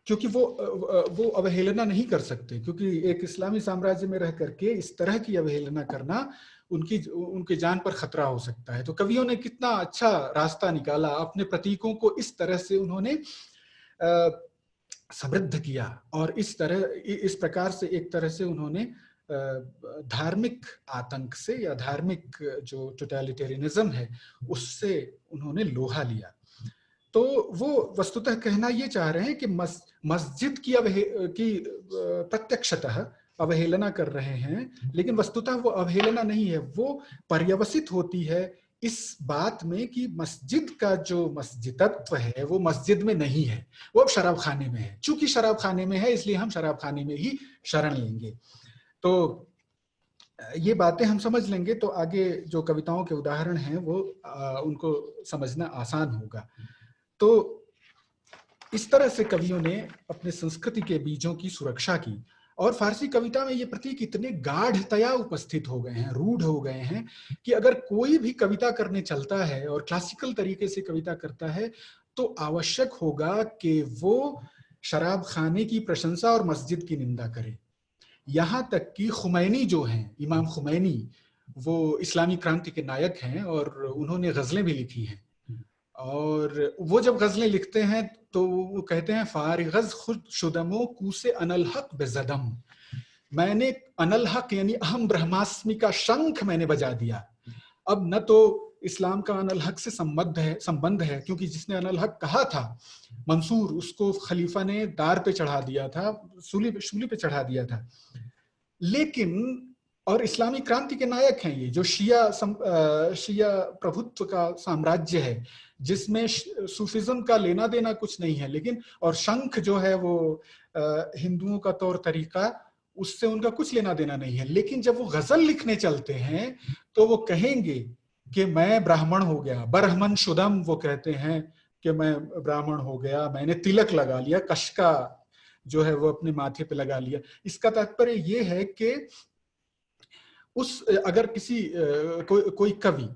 क्योंकि वो अवहेलना नहीं कर सकते, क्योंकि एक इस्लामी साम्राज्य में रह करके इस तरह की अवहेलना करना उनकी जान पर खतरा हो सकता है। तो कवियों ने कितना अच्छा रास्ता निकाला, अपने प्रतीकों को इस तरह से उन्होंने समृद्ध किया, और इस प्रकार से एक तरह से उन्होंने धार्मिक आतंक से या धार्मिक जो टोटलिटेरियनिज्म है उससे उन्होंने लोहा लिया। तो वो वस्तुतः कहना ये चाह रहे हैं कि मस्जिद की प्रत्यक्षतः अवहेलना कर रहे हैं, लेकिन वस्तुतः वो अवहेलना नहीं है, वो पर्यवसित होती है इस बात में कि मस्जिद का जो मस्जिदत्व है वो मस्जिद में नहीं है, वो अब शराब खाने में है। चूंकि शराब खाने में है, इसलिए हम शराब खाने में ही शरण लेंगे। तो ये बातें हम समझ लेंगे तो आगे जो कविताओं के उदाहरण हैं वो उनको समझना आसान होगा। तो इस तरह से कवियों ने अपने संस्कृति के बीजों की सुरक्षा की, और फारसी कविता में ये प्रतीक इतने गाढ़तया उपस्थित हो गए हैं, रूढ़ हो गए हैं, कि अगर कोई भी कविता करने चलता है और क्लासिकल तरीके से कविता करता है तो आवश्यक होगा कि वो शराब खाने की प्रशंसा और मस्जिद की निंदा करे। यहाँ तक कि खुमैनी जो हैं, इमाम खुमैनी, वो इस्लामी क्रांति के नायक हैं और उन्होंने गजलें भी लिखी हैं। और वो जब गजलें लिखते हैं तो वो कहते हैं, फारिगज खुद शुदमो कूसे अनल हक बेजदम, मैंने अनल हक यानी अहम ब्रह्मास्मि का शंख मैंने बजा दिया। अब न तो इस्लाम का अनल हक से संबंध है, क्योंकि जिसने अनल हक कहा था मंसूर, उसको खलीफा ने दार पे चढ़ा दिया था, सूली पे चढ़ा दिया था। लेकिन और इस्लामी क्रांति के नायक हैं ये, जो शिया प्रभुत्व का साम्राज्य है, जिसमें सूफिज्म का लेना देना कुछ नहीं है, लेकिन और शंख जो है वो हिंदुओं का तौर तरीका, उससे उनका कुछ लेना देना नहीं है। लेकिन जब वो गजल लिखने चलते हैं तो वो कहेंगे कि मैं ब्राह्मण हो गया, बरहमन शुदम, वो कहते हैं कि मैं ब्राह्मण हो गया, मैंने तिलक लगा लिया, कशका जो है वो अपने माथे पे लगा लिया। इसका तात्पर्य ये है कि अगर किसी कोई कवि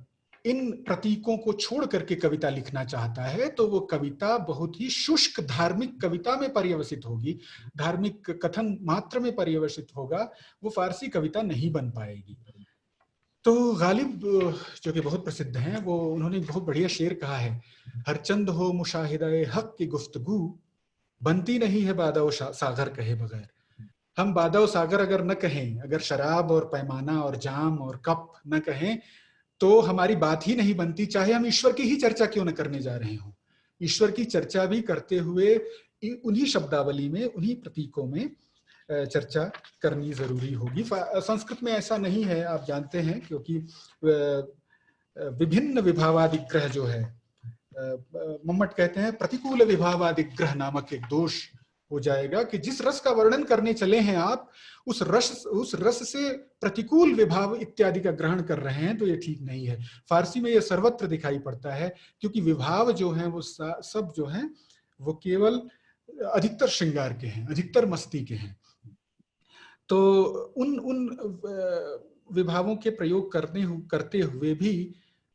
इन प्रतीकों को छोड़ करके कविता लिखना चाहता है तो वो कविता बहुत ही शुष्क धार्मिक कविता में पर्यवसित होगी, धार्मिक कथन मात्र में पर्यवसित होगा, वो फारसी कविता नहीं बन पाएगी। तो गालिब जो कि बहुत प्रसिद्ध हैं, वो उन्होंने बहुत बढ़िया शेर कहा है, हर चंद हो मुशाहिदा-ए हक की गुफ्तगू, बनती नहीं है बादो सागर कहे बगैर। हम बादो सागर अगर न कहें, अगर शराब और पैमाना और जाम और कप न कहें, तो हमारी बात ही नहीं बनती, चाहे हम ईश्वर की ही चर्चा क्यों न करने जा रहे हों। ईश्वर की चर्चा भी करते हुए उन्हीं शब्दावली में, उन्हीं प्रतीकों में चर्चा करनी जरूरी होगी। संस्कृत में ऐसा नहीं है, आप जानते हैं, क्योंकि विभिन्न विभावादिग्रह जो है, मम्मट कहते हैं प्रतिकूल विभावादिग्रह नामक एक दोष हो जाएगा कि जिस रस का वर्णन करने चले हैं आप, उस रस से प्रतिकूल विभाव इत्यादि का ग्रहण कर रहे हैं, तो ये ठीक नहीं है। फारसी में ये सर्वत्र दिखाई पड़ता है, क्योंकि विभाव जो हैं वो सब जो हैं वो केवल अधिकतर श्रृंगार के हैं, अधिकतर मस्ती के हैं। तो उन विभावों के प्रयोग करते हुए भी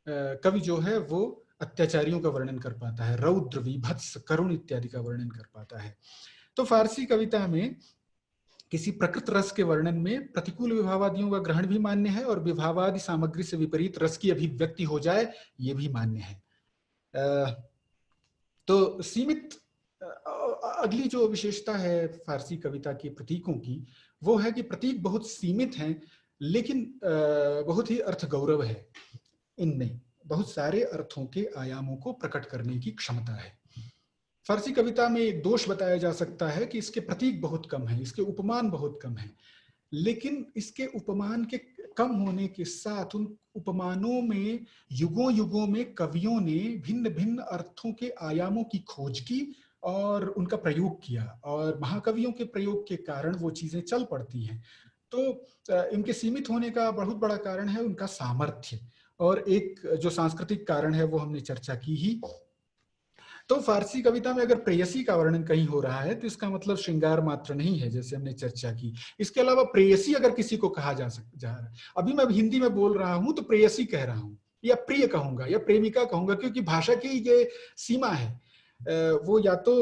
कवि जो है वो अत्याचारियों का वर्णन कर पाता है, रौद्र, विभत्स, करुण इत्यादि का वर्णन कर पाता है। तो फारसी कविता में किसी प्रकृत रस के वर्णन में प्रतिकूल विभावादियों का ग्रहण भी मान्य है, और विभावादि सामग्री से विपरीत रस की अभिव्यक्ति हो जाए, ये भी मान्य है। तो सीमित अगली जो विशेषता है फारसी कविता के प्रतीकों की, वो है कि प्रतीक बहुत सीमित हैं, लेकिन बहुत ही अर्थ गौरव है। इनमें बहुत सारे अर्थों के आयामों को प्रकट करने की क्षमता है। फारसी कविता में एक दोष बताया जा सकता है कि इसके प्रतीक बहुत कम है, इसके उपमान बहुत कम है, लेकिन इसके उपमान के कम होने के साथ उन उपमानों में युगों युगों में कवियों ने भिन्न भिन्न अर्थों के आयामों की खोज की और उनका प्रयोग किया, और महाकवियों के प्रयोग के कारण वो चीजें चल पड़ती हैं। तो इनके सीमित होने का बहुत बड़ा कारण है उनका सामर्थ्य, और एक जो सांस्कृतिक कारण है वो हमने चर्चा की ही। तो फारसी कविता में अगर प्रेयसी का वर्णन कहीं हो रहा है तो इसका मतलब श्रृंगार मात्र नहीं है, जैसे हमने चर्चा की। इसके अलावा प्रेयसी अगर किसी को कहा जा रहा है, अभी मैं हिंदी में बोल रहा हूं तो प्रेयसी कह रहा हूं, या प्रिय कहूंगा या प्रेमिका कहूंगा, क्योंकि भाषा की ये सीमा है, वो या तो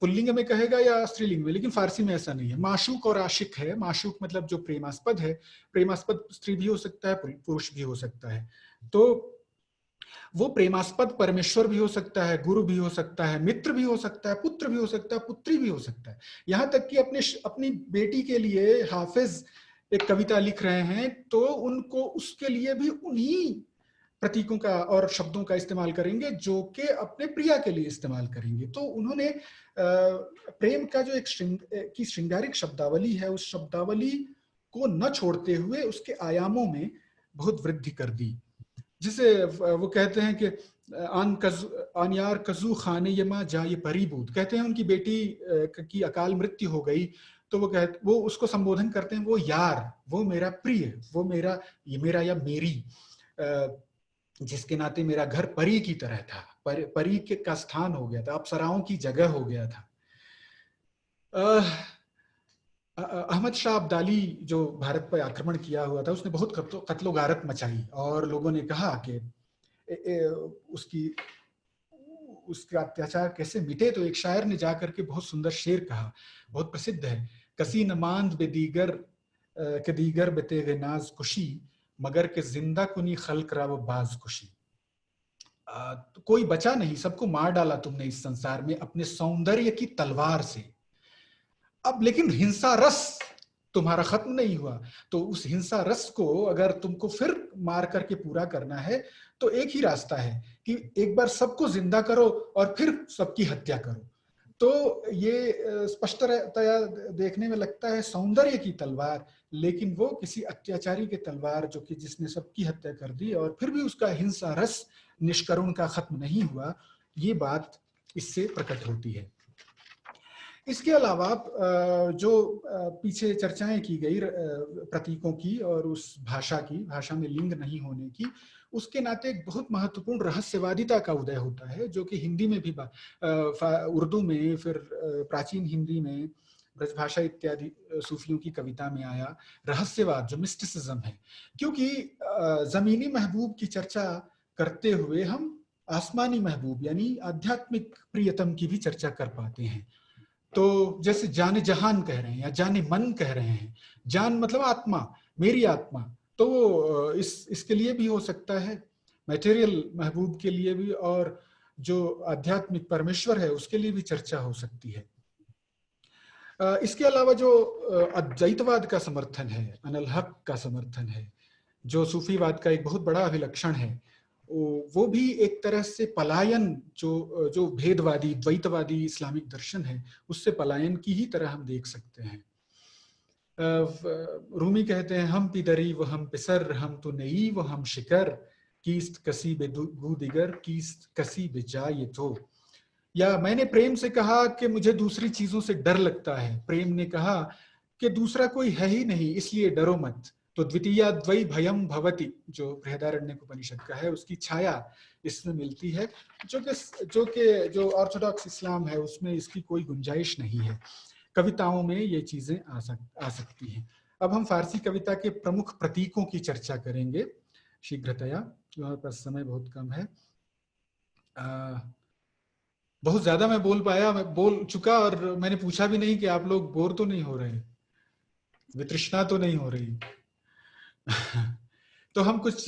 पुल्लिंग में कहेगा या स्त्रीलिंग में, लेकिन फारसी में ऐसा नहीं है। माशूक और आशिक है, माशूक मतलब जो प्रेमास्पद है, प्रेमास्पद स्त्री भी हो सकता है, पुरुष भी हो सकता है। तो वो प्रेमास्पद परमेश्वर भी हो सकता है, गुरु भी हो सकता है, मित्र भी हो सकता है, पुत्र भी हो सकता है, पुत्री भी हो सकता है। यहाँ तक कि अपनी बेटी के लिए हाफिज एक कविता लिख रहे हैं तो उनको उसके लिए भी उन्हीं प्रतीकों का और शब्दों का इस्तेमाल करेंगे जो कि अपने प्रिया के लिए इस्तेमाल करेंगे। तो उन्होंने प्रेम का जो एक श्रृंगारिक शब्दावली है, उस शब्दावली को न छोड़ते हुए उसके आयामों में बहुत वृद्धि कर दी। जिसे वो कहते हैं कि आन यार कजू खाने यमा जाए परीबूद, कहते हैं उनकी बेटी की अकाल मृत्यु हो गई, तो वो उसको संबोधन करते हैं वो यार, वो मेरा प्रिय, वो मेरा या मेरी, जिसके नाते मेरा घर परी की तरह था, परी का स्थान हो गया था, अप्सराओं की जगह हो गया था। अहमद शाह अब्दाली जो भारत पर आक्रमण किया हुआ था, उसने बहुत कत्लो गारत मचाई, और लोगों ने कहा कि उसका अत्याचार कैसे मिटे। तो एक शायर ने जाकर के बहुत सुंदर शेर कहा, बहुत प्रसिद्ध है, कसी नमांद बेदीगर के दीगर बेतेगे नाज कुशी, मगर के जिंदा कुनी खल्क राव बाज कुशी। तो कोई बचा नहीं, सबको मार डाला तुमने इस संसार में अपने सौंदर्य की तलवार से। अब लेकिन हिंसा रस तुम्हारा खत्म नहीं हुआ, तो उस हिंसा रस को अगर तुमको फिर मार करके पूरा करना है तो एक ही रास्ता है कि एक बार सबको जिंदा करो और फिर सबकी हत्या करो। तो ये स्पष्टतया देखने में लगता है सौंदर्य की तलवार, लेकिन वो किसी अत्याचारी के तलवार जो कि जिसने सबकी हत्या कर दी और फिर भी उसका हिंसा रस निष्करुण का खत्म नहीं हुआ, ये बात इससे प्रकट होती है। इसके अलावा जो पीछे चर्चाएं की गई प्रतीकों की और उस भाषा में लिंग नहीं होने की, उसके नाते एक बहुत महत्वपूर्ण रहस्यवादिता का उदय होता है, जो कि हिंदी में भी उर्दू में, फिर प्राचीन हिंदी में, ब्रजभाषा इत्यादि सूफियों की कविता में आया रहस्यवाद, जो मिस्टिसिज्म है। क्योंकि जमीनी महबूब की चर्चा करते हुए हम आसमानी महबूब यानी आध्यात्मिक प्रियतम की भी चर्चा कर पाते हैं। तो जैसे जाने जहान कह रहे हैं या जाने मन कह रहे हैं, जान मतलब आत्मा, मेरी आत्मा, तो इसके लिए भी हो सकता है, मटेरियल महबूब के लिए भी, और जो आध्यात्मिक परमेश्वर है उसके लिए भी चर्चा हो सकती है। इसके अलावा जो अद्वैतवाद का समर्थन है, अनल हक का समर्थन है, जो सूफीवाद का एक बहुत बड़ा अभिलक्षण है, वो भी एक तरह से पलायन, जो भेदवादी द्वैतवादी इस्लामिक दर्शन है उससे पलायन की ही तरह हम देख सकते हैं। रूमी कहते हैं, हम पिदरी व हम पिसर, हम तो नई व हम शिकर, कीस्त कसी बेगू दिगर, कीस्त कसी बेजाये तो। या मैंने प्रेम से कहा कि मुझे दूसरी चीजों से डर लगता है, प्रेम ने कहा कि दूसरा कोई है ही नहीं इसलिए डरो मत। तो द्वितीया द्वै भयम भवति, जो बृहदारण्यक उपनिषद का है, उसकी छाया इसमें मिलती है, जो ऑर्थोडॉक्स इस्लाम है उसमें इसकी कोई गुंजाइश नहीं है। कविताओं में ये चीजें आ सकती हैं। अब हम फारसी कविता के प्रमुख प्रतीकों की चर्चा करेंगे शीघ्रतया, हमारे पास समय बहुत कम है। बहुत ज्यादा मैं बोल चुका, और मैंने पूछा भी नहीं कि आप लोग बोर तो नहीं हो रहे, वितृष्णा तो नहीं हो रही। तो हम कुछ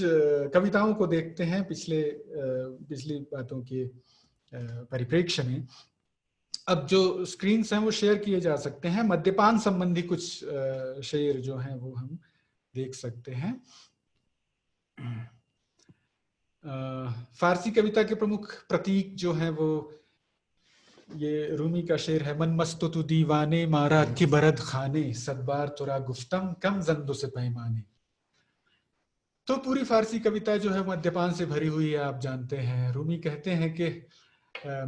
कविताओं को देखते हैं पिछली बातों के परिप्रेक्ष्य में। अब जो स्क्रीन्स हैं वो शेयर किए जा सकते हैं। मद्यपान संबंधी कुछ शेर जो हैं वो हम देख सकते हैं। फारसी कविता के प्रमुख प्रतीक जो हैं वो ये रूमी का शेर है, मन मस्तो तू दीवाने, मारा की बरद खाने, सदबार तुरा गुफ्तम, कम जंदो से पैमाने। तो पूरी फारसी कविता जो है मद्यपान से भरी हुई है, आप जानते हैं। रूमी कहते हैं कि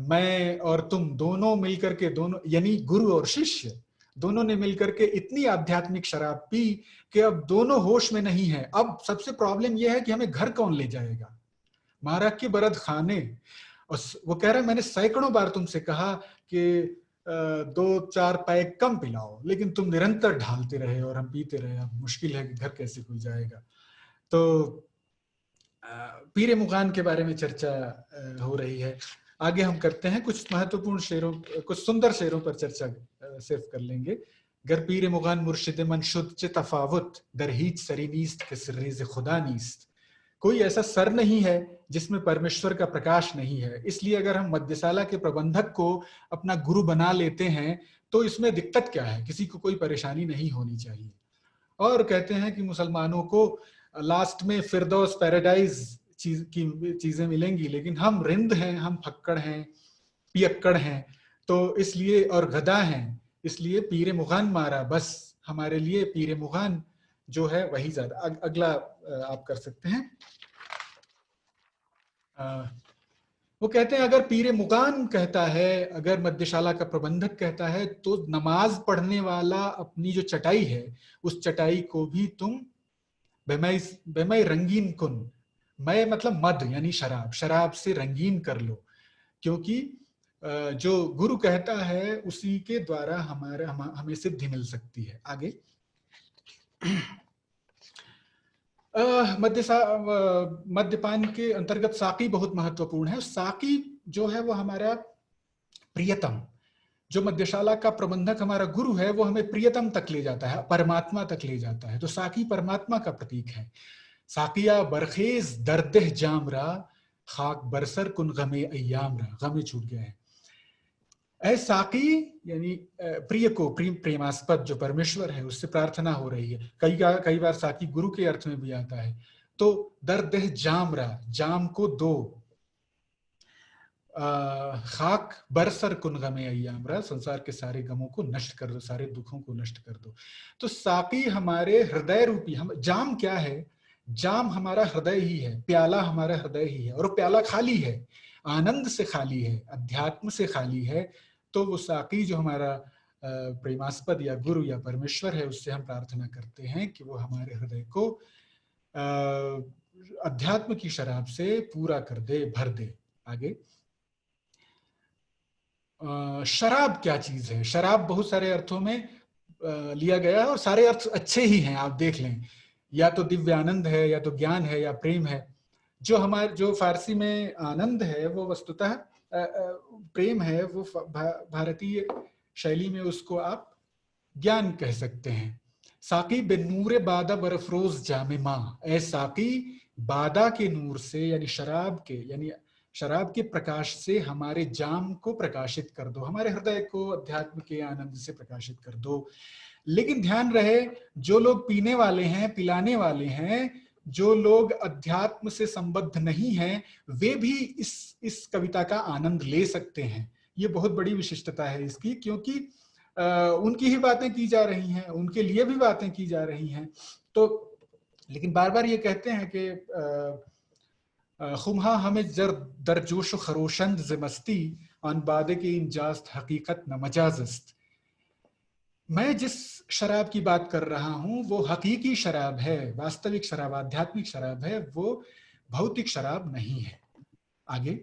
मैं और तुम दोनों मिलकर के, दोनों यानी गुरु और शिष्य दोनों ने मिलकर के इतनी आध्यात्मिक शराब पी कि अब दोनों होश में नहीं है। अब सबसे प्रॉब्लम यह है कि हमें घर कौन ले जाएगा। मारा के बरद खाने, और वो कह रहे हैं मैंने सैकड़ों बार तुमसे कहा कि 2-4 पैक कम पिलाओ, लेकिन तुम निरंतर ढालते रहे और हम पीते रहे। अब मुश्किल है कि घर कैसे कोई जाएगा। तो पीरे मुगान के बारे में चर्चा हो रही है। आगे हम करते हैं कुछ महत्वपूर्ण शेरों, कुछ सुंदर शेरों पर चर्चा सिर्फ कर लेंगे। गर पीरे मुगान मुर्शिद मन शुद्ध च तफावत, दर हीच सरी नीस्त के सिर्रीज़ खुदा नीस्त। कोई ऐसा सर नहीं है जिसमें परमेश्वर का प्रकाश नहीं है। इसलिए अगर हम मद्यशाला के प्रबंधक को अपना गुरु बना लेते हैं तो इसमें दिक्कत क्या है, किसी को कोई परेशानी नहीं होनी चाहिए। और कहते हैं कि मुसलमानों को लास्ट में फिरदौस पैराडाइज की चीजें मिलेंगी, लेकिन हम रिंद हैं, हम फक्कड़ हैं, पियक्कड़ हैं, तो इसलिए, और गधा हैं, इसलिए पीरे मुगान मारा, बस हमारे लिए पीरे मुगान जो है वही ज्यादा। अगला आप कर सकते हैं। वो कहते हैं अगर पीरे मुगान कहता है, अगर मद्यशाला का प्रबंधक कहता है, तो नमाज पढ़ने वाला अपनी जो चटाई है उस चटाई को भी तुम बेमय रंगीन कुन, मैं मतलब मद यानी शराब, शराब से रंगीन कर लो, क्योंकि जो गुरु कहता है उसी के द्वारा हमें सिद्धि मिल सकती है। आगे मद्यपान के अंतर्गत साकी बहुत महत्वपूर्ण है। साकी जो है वो हमारा प्रियतम, जो मद्यशाला का प्रबंधक हमारा गुरु है वो हमें प्रियतम तक ले जाता है, परमात्मा तक ले जाता है। तो साकी परमात्मा का प्रतीक है। साकिया बरखेज दर्देह जामरा, खाक बरसर कुन गमे अय्यामरा, गमे छूट गया है। ऐ साकी यानी प्रिय को, प्रेमास्पद जो परमेश्वर है उससे प्रार्थना हो रही है। कई बार साकी गुरु के अर्थ में भी आता है। तो दर्देह जामरा, जाम को दो, खाक बरसर कुन गमे अय्यामरा, संसार के सारे गमों को नष्ट कर दो, सारे दुखों को नष्ट कर दो। तो साकी हमारे हृदय रूपी, हम जाम क्या है, जाम हमारा हृदय ही है, प्याला हमारा हृदय ही है, और वो प्याला खाली है, आनंद से खाली है, अध्यात्म से खाली है। तो वो साकी जो हमारा प्रेमास्पद या गुरु या परमेश्वर है, उससे हम प्रार्थना करते हैं कि वो हमारे हृदय को अध्यात्म की शराब से पूरा कर दे, भर दे। आगे, शराब क्या चीज है? शराब बहुत सारे अर्थों में लिया गया है और सारे अर्थ अच्छे ही हैं, आप देख लें, या तो दिव्य आनंद है, या तो ज्ञान है, या प्रेम है। जो फारसी में आनंद है वो वस्तुतः प्रेम है, वो भारतीय शैली में उसको आप ज्ञान कह सकते हैं। साकी बेनूरे बादा बरफरोज जामे माँ, ए साकी बादा के नूर से, यानी शराब के प्रकाश से हमारे जाम को प्रकाशित कर दो, हमारे हृदय को अध्यात्म के आनंद से प्रकाशित कर दो। लेकिन ध्यान रहे, जो लोग पीने वाले हैं, पिलाने वाले हैं, जो लोग अध्यात्म से संबद्ध नहीं हैं, वे भी इस कविता का आनंद ले सकते हैं। ये बहुत बड़ी विशिष्टता है इसकी, क्योंकि उनकी ही बातें की जा रही हैं, उनके लिए भी बातें की जा रही हैं। तो लेकिन बार बार ये कहते हैं कि खुमहा हमें जर दर जोश खरोशंद ज मस्ती अन बादे के इन जास्त हकीकत न मजाजस्त। मैं जिस शराब की बात कर रहा हूं वो हकीकी शराब है, वास्तविक शराब, आध्यात्मिक शराब है, वो भौतिक शराब नहीं है। आगे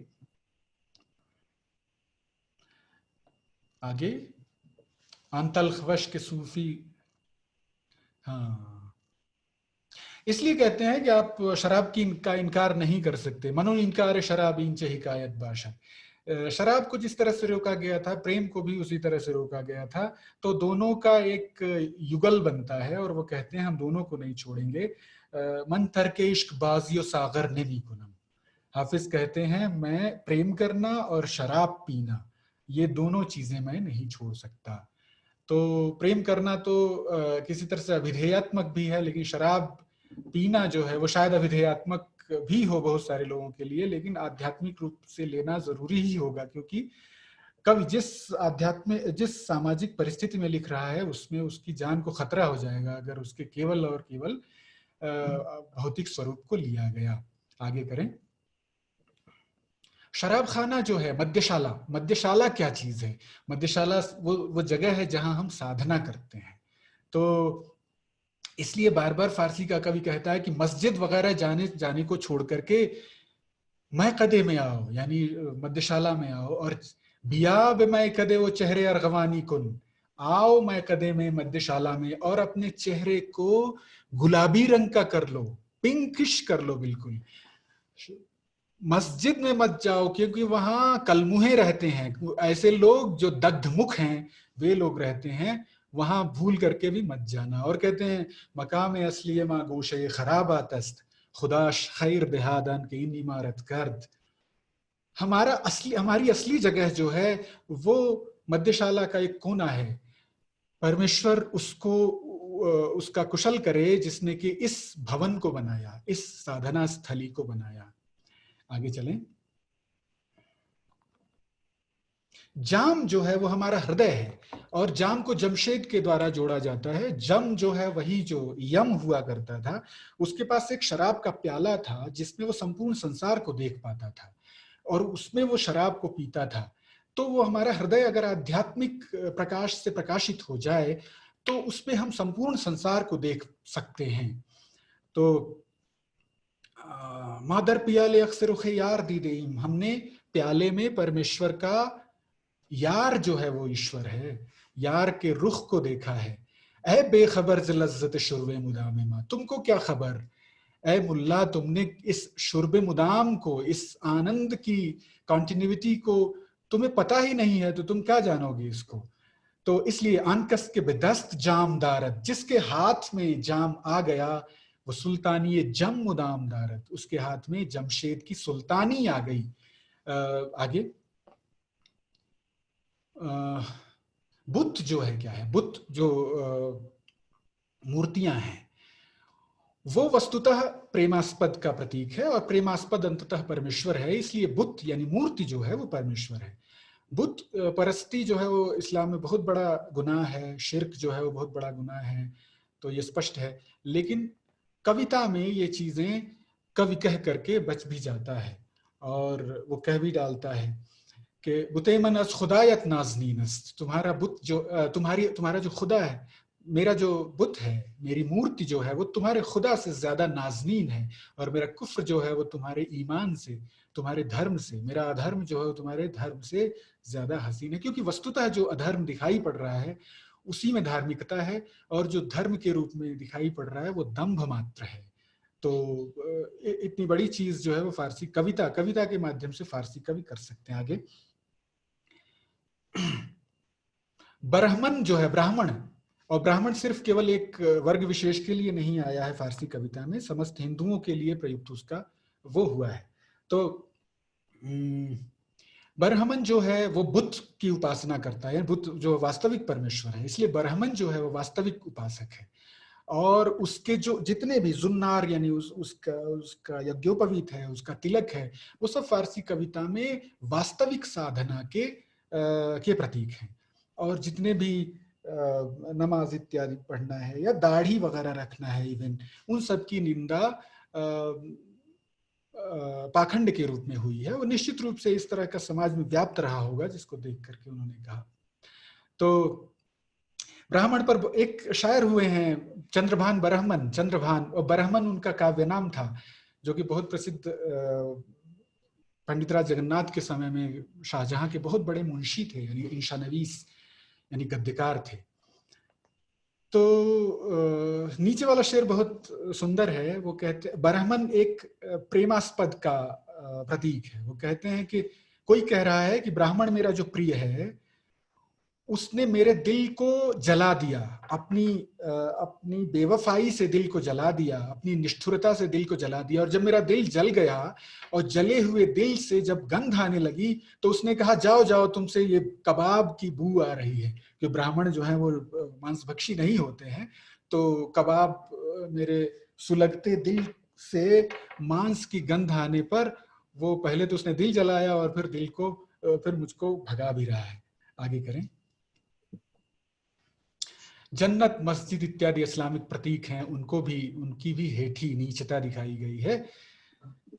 आगे अंतलखवश के सूफी, हाँ, इसलिए कहते हैं कि आप शराब का इनकार नहीं कर सकते। मनो इनकार शराब इंचे हिकायत बाशा, शराब को जिस तरह से रोका गया था, प्रेम को भी उसी तरह से रोका गया था। तो दोनों का एक युगल बनता है और वो कहते हैं हम दोनों को नहीं छोड़ेंगे। मन तरके इश्क बाजियो सागर ने भी कुनम, हाफिज कहते हैं मैं प्रेम करना और शराब पीना, ये दोनों चीजें मैं नहीं छोड़ सकता। तो प्रेम करना तो किसी तरह से अभिधेयात्मक भी है, लेकिन शराब पीना जो है वो शायद अभिधेयात्मक भी हो बहुत सारे लोगों के लिए, लेकिन आध्यात्मिक रूप से लेना जरूरी ही होगा, क्योंकि कवि जिस सामाजिक परिस्थिति में लिख रहा है उसमें उसकी जान को खतरा हो जाएगा अगर उसके केवल और केवल भौतिक स्वरूप को लिया गया। आगे करें। शराब खाना जो है, मद्यशाला क्या चीज है? मद्यशाला वो जगह है जहां हम साधना करते हैं। तो इसलिए बार बार फारसी का कवि कहता है कि मस्जिद वगैरह जाने को छोड़ करके मैं कदे में आओ, यानी मद्यशाला में आओ, और बिया बे मैं कदे वो चेहरे अरगवानी कुन, आओ मैं कदे में मद्यशाला में और अपने चेहरे को गुलाबी रंग का कर लो, पिंकिश कर लो बिल्कुल। मस्जिद में मत जाओ क्योंकि वहां कलमुहे रहते हैं, ऐसे लोग जो दग्धमुख हैं वे लोग रहते हैं, वहां भूल करके भी मत जाना। और कहते हैं मकाम असली माँ गोशे खराबात अस्त, खुदाश खैर बेहादान के इन इमारत गर्द। हमारी असली जगह जो है वो मद्यशाला का एक कोना है। परमेश्वर उसका कुशल करे जिसने कि इस भवन को बनाया, इस साधना स्थली को बनाया। आगे चलें। जाम जो है वो हमारा हृदय है, और जाम को जमशेद के द्वारा जोड़ा जाता है। जम जो है वही जो यम हुआ करता था, उसके पास एक शराब का प्याला था जिसमें वो संपूर्ण संसार को देख पाता था और उसमें वो शराब को पीता था। तो वो हमारा हृदय अगर आध्यात्मिक प्रकाश से प्रकाशित हो जाए तो उसमें हम संपूर्ण संसार को देख सकते हैं। तो मादर पियाले अक्सर उखे यार दी देम, हमने प्याले में परमेश्वर का यार जो है वो ईश्वर है, यार के रुख को देखा है। ऐ बेखबर ज लज्जत शुर्बे मुदाम मां, तुमको क्या खबर ऐ मुल्ला, तुमने इस शुर्बे मुदाम को, इस आनंद की कॉन्टिन्यूटी को तुम्हें पता ही नहीं है, तो तुम क्या जानोगे इसको। तो इसलिए अनकस के बेदस्त जाम दारत, जिसके हाथ में जाम आ गया वो सुल्तानी जम मुदाम दारत, उसके हाथ में जमशेद की सुल्तानी आ गई। आगे बुत जो है क्या है, बुत जो मूर्तियां हैं वो वस्तुतः प्रेमास्पद का प्रतीक है और प्रेमास्पद अंततः परमेश्वर है, इसलिए बुत यानी मूर्ति जो है वो परमेश्वर है। बुत परस्ती जो है वो इस्लाम में बहुत बड़ा गुनाह है, शिर्क जो है वो बहुत बड़ा गुनाह है, तो ये स्पष्ट है। लेकिन कविता में ये चीजें कवि कह करके बच भी जाता है और वो कह भी डालता है कि बुतेमन अस खुदायत नाजनीनस, तुम्हारा बुत जो तुम्हारा जो खुदा है, मेरा जो बुत है, मेरी मूर्ति जो है वो तुम्हारे खुदा से ज्यादा नाजनीन है, और मेरा कुफ्र जो है वो तुम्हारे ईमान से, तुम्हारे धर्म से, मेरा अधर्म जो है वो तुम्हारे धर्म से ज्यादा हसीन है। क्योंकि वस्तुतः जो अधर्म दिखाई पड़ रहा है उसी में धार्मिकता है, और जो धर्म के रूप में दिखाई पड़ रहा है वो दंभ मात्र है। तो इतनी बड़ी चीज जो है वो फारसी कविता के माध्यम से फारसी कवि कर सकते हैं। आगे ब्राह्मण जो है, ब्राह्मण, और ब्राह्मण सिर्फ केवल एक वर्ग विशेष के लिए नहीं आया है फारसी कविता में, समस्त हिंदुओं के लिए प्रयुक्त उसका वो हुआ है। तो ब्राह्मण जो है वो बुद्ध की उपासना करता है, बुद्ध जो वास्तविक परमेश्वर है, इसलिए ब्राह्मण जो है वो वास्तविक उपासक है। और उसके जो जितने भी जुन्नार यानी उसका यज्ञोपवीत है, उसका तिलक है, वो सब फारसी कविता में वास्तविक साधना के प्रतीक हैं। और जितने भी नमाज इत्यादि पढ़ना है या दाढ़ी वगैरह रखना है, इवन उन सब की निंदा पाखंड के रूप में हुई है। वो निश्चित रूप से इस तरह का समाज में व्याप्त रहा होगा, जिसको देख करके उन्होंने कहा। तो ब्राह्मण पर एक शायर हुए हैं चंद्रभान ब्राह्मण, चंद्रभान, और ब्राह्मण उनका काव्य नाम था, जो कि बहुत प्रसिद्ध पंडित राज जगन्नाथ के समय में शाहजहां के बहुत बड़े मुंशी थे, यानी इंशानवीस यानी गद्यकार थे। तो नीचे वाला शेर बहुत सुंदर है। वो कहते हैं, ब्राह्मण एक प्रेमास्पद का प्रतीक है। वो कहते हैं कि कोई कह रहा है कि ब्राह्मण मेरा जो प्रिय है उसने मेरे दिल को जला दिया, अपनी बेवफाई से दिल को जला दिया, अपनी निष्ठुरता से दिल को जला दिया। और जब मेरा दिल जल गया और जले हुए दिल से जब गंध आने लगी तो उसने कहा जाओ जाओ, तुमसे ये कबाब की बू आ रही है। कि ब्राह्मण जो है वो मांसभक्षी नहीं होते हैं, तो कबाब मेरे सुलगते दिल से मांस की गंध आने पर वो पहले तो उसने दिल जलाया और फिर मुझको भगा भी रहा है। आगे करें। जन्नत, मस्जिद इत्यादि इस्लामिक प्रतीक हैं, उनकी भी हेठी नीचता दिखाई गई है।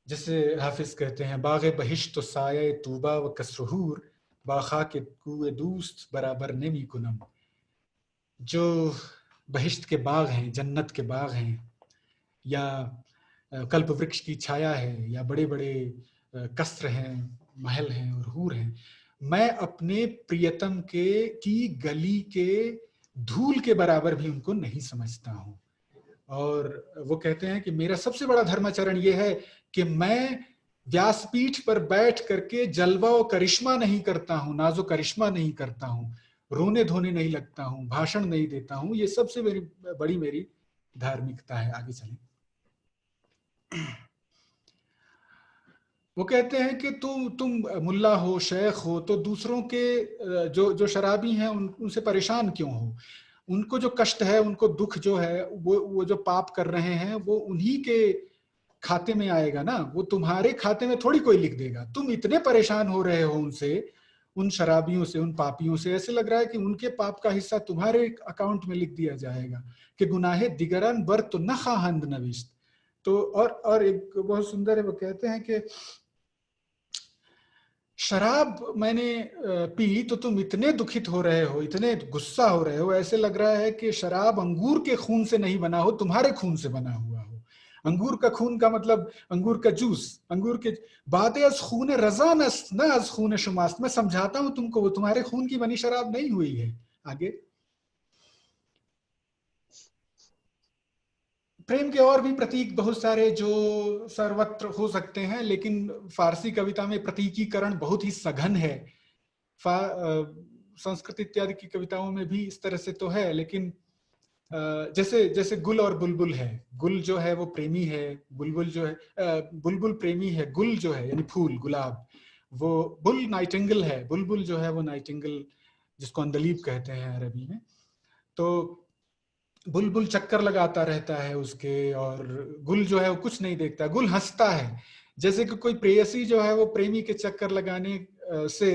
जैसे हाफिज कहते हैं, बाग़े बहिश्त साये तूबा व कसरूर, बाखा के कुए दूस्त बराबर नेमी कुनम। जो बहिश्त के बाग हैं, जन्नत के बाग हैं, या कल्प वृक्ष की छाया है, या बड़े बड़े कसर हैं, महल हैं और हूर हैं, मैं अपने प्रियतम की गली के धूल के बराबर भी उनको नहीं समझता हूं। और वो कहते हैं कि मेरा सबसे बड़ा धर्माचरण ये है कि मैं व्यासपीठ पर बैठ करके जलवा और करिश्मा नहीं करता हूं, नाजो करिश्मा नहीं करता हूं, रोने धोने नहीं लगता हूं, भाषण नहीं देता हूं। ये सबसे बड़ी मेरी धार्मिकता है। आगे चलें। वो कहते हैं कि तुम मुल्ला हो, शेख हो, तो दूसरों के जो शराबी हैं उनसे परेशान क्यों हो? उनको जो कष्ट है, उनको दुख जो है, वो जो पाप कर रहे हैं वो उन्हीं के खाते में आएगा ना, वो तुम्हारे खाते में थोड़ी कोई लिख देगा। तुम इतने परेशान हो रहे हो उनसे, उन शराबियों से, उन पापियों से, ऐसे लग रहा है कि उनके पाप का हिस्सा तुम्हारे अकाउंट में लिख दिया जाएगा कि गुनाहे दिगरन बर तो न खाहंद नविश्त। तो और एक बहुत सुंदर है, वो कहते हैं कि शराब मैंने पी तो तुम इतने दुखित हो रहे हो, इतने गुस्सा हो रहे हो, ऐसे लग रहा है कि शराब अंगूर के खून से नहीं बना हो, तुम्हारे खून से बना हुआ हो। अंगूर का खून का मतलब अंगूर का जूस, अंगूर के बातें अज खून रजा न अज खून शुमास्त। मैं समझाता हूं तुमको, वो तुम्हारे खून की बनी शराब नहीं हुई है। आगे। प्रेम के और भी प्रतीक बहुत सारे जो सर्वत्र हो सकते हैं, लेकिन फारसी कविता में प्रतीकीकरण बहुत ही सघन है। संस्कृत इत्यादि की कविताओं में भी इस तरह से तो है, लेकिन जैसे गुल और बुलबुल है। गुल जो है वो प्रेमी है, बुलबुल जो है बुलबुल प्रेमी है, गुल जो है यानी फूल, गुलाब, वो बुल नाइटिंगेल है, बुलबुल जो है वो नाइटिंगेल, जिसको अंदलीब कहते हैं अरबी में। तो बुलबुल चक्कर लगाता रहता है उसके, और गुल जो है वो कुछ नहीं देखता, गुल हंसता है, जैसे कि कोई प्रेयसी जो है वो प्रेमी के चक्कर लगाने से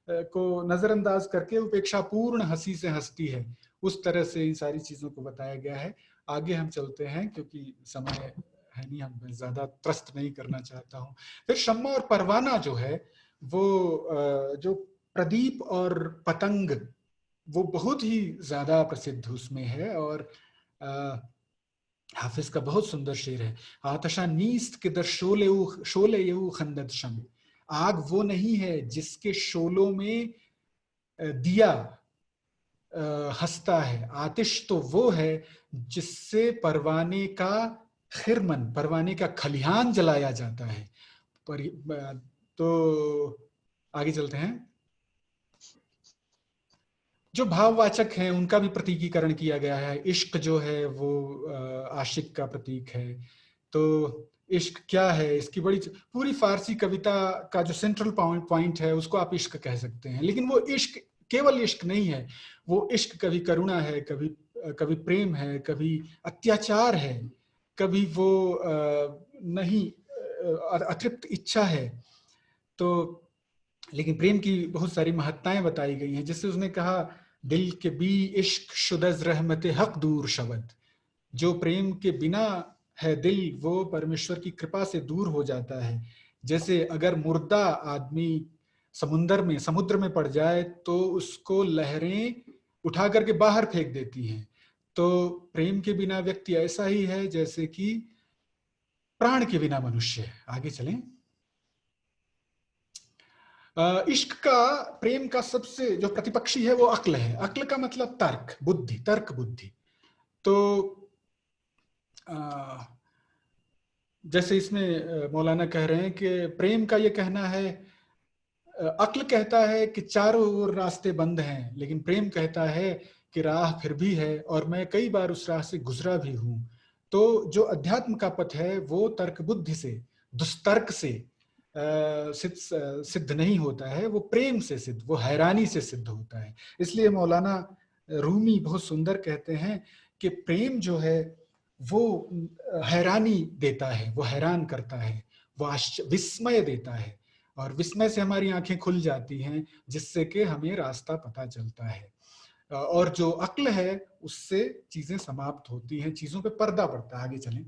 को नजरअंदाज करके उपेक्षा पूर्ण हंसी से हंसती है। उस तरह से इन सारी चीजों को बताया गया है। आगे हम चलते हैं क्योंकि समय है नहीं, हम ज्यादा त्रस्त नहीं करना चाहता हूँ। फिर शम्मा और परवाना जो है वो जो प्रदीप और पतंग, वो बहुत ही ज्यादा प्रसिद्ध उसमें है। और हाफिज का बहुत सुंदर शेर है, आतशा नीस्त के दर शोले यू खंदत शम, आग वो नहीं है जिसके शोलों में दिया हंसता है, आतिश तो वो है जिससे परवाने का खिरमन, परवाने का खलिहान जलाया जाता है। तो आगे चलते हैं। जो भाववाचक हैं उनका भी प्रतीकीकरण किया गया है। इश्क जो है वो आशिक का प्रतीक है। तो इश्क क्या है, इसकी बड़ी पूरी फारसी कविता का जो सेंट्रल पॉइंट है उसको आप इश्क कह सकते हैं। लेकिन वो इश्क केवल इश्क नहीं है, वो इश्क कभी करुणा है, कभी प्रेम है, कभी अत्याचार है, कभी वो नहीं अतृप्त इच्छा है। तो लेकिन प्रेम की बहुत सारी महत्ताएं बताई गई हैं, जिससे उसने कहा दिल के बी इश्क शुदज रहमत हक दूर शबद, जो प्रेम के बिना है दिल वो परमेश्वर की कृपा से दूर हो जाता है। जैसे अगर मुर्दा आदमी समुद्र में पड़ जाए तो उसको लहरें उठा करके बाहर फेंक देती हैं, तो प्रेम के बिना व्यक्ति ऐसा ही है जैसे कि प्राण के बिना मनुष्य। आगे चलें। इश्क का, प्रेम का सबसे जो प्रतिपक्षी है वो अक्ल है। अक्ल का मतलब तर्क बुद्धि, तर्क बुद्धि। तो जैसे इसमें मौलाना कह रहे हैं कि प्रेम का ये कहना है, अक्ल कहता है कि चारों ओर रास्ते बंद हैं, लेकिन प्रेम कहता है कि राह फिर भी है और मैं कई बार उस राह से गुजरा भी हूं। तो जो अध्यात्म का पथ है वो तर्क बुद्धि से, दुस्तर्क से सिद्ध नहीं होता है, वो प्रेम से सिद्ध, वो हैरानी से सिद्ध होता है। इसलिए मौलाना रूमी बहुत सुंदर कहते हैं कि प्रेम जो है वो हैरानी देता है, वो हैरान करता है, वो विस्मय देता है, और विस्मय से हमारी आंखें खुल जाती हैं, जिससे कि हमें रास्ता पता चलता है। और जो अक्ल है उससे चीजें समाप्त होती हैं, चीजों पे पर्दा पड़ता है। आगे चलें,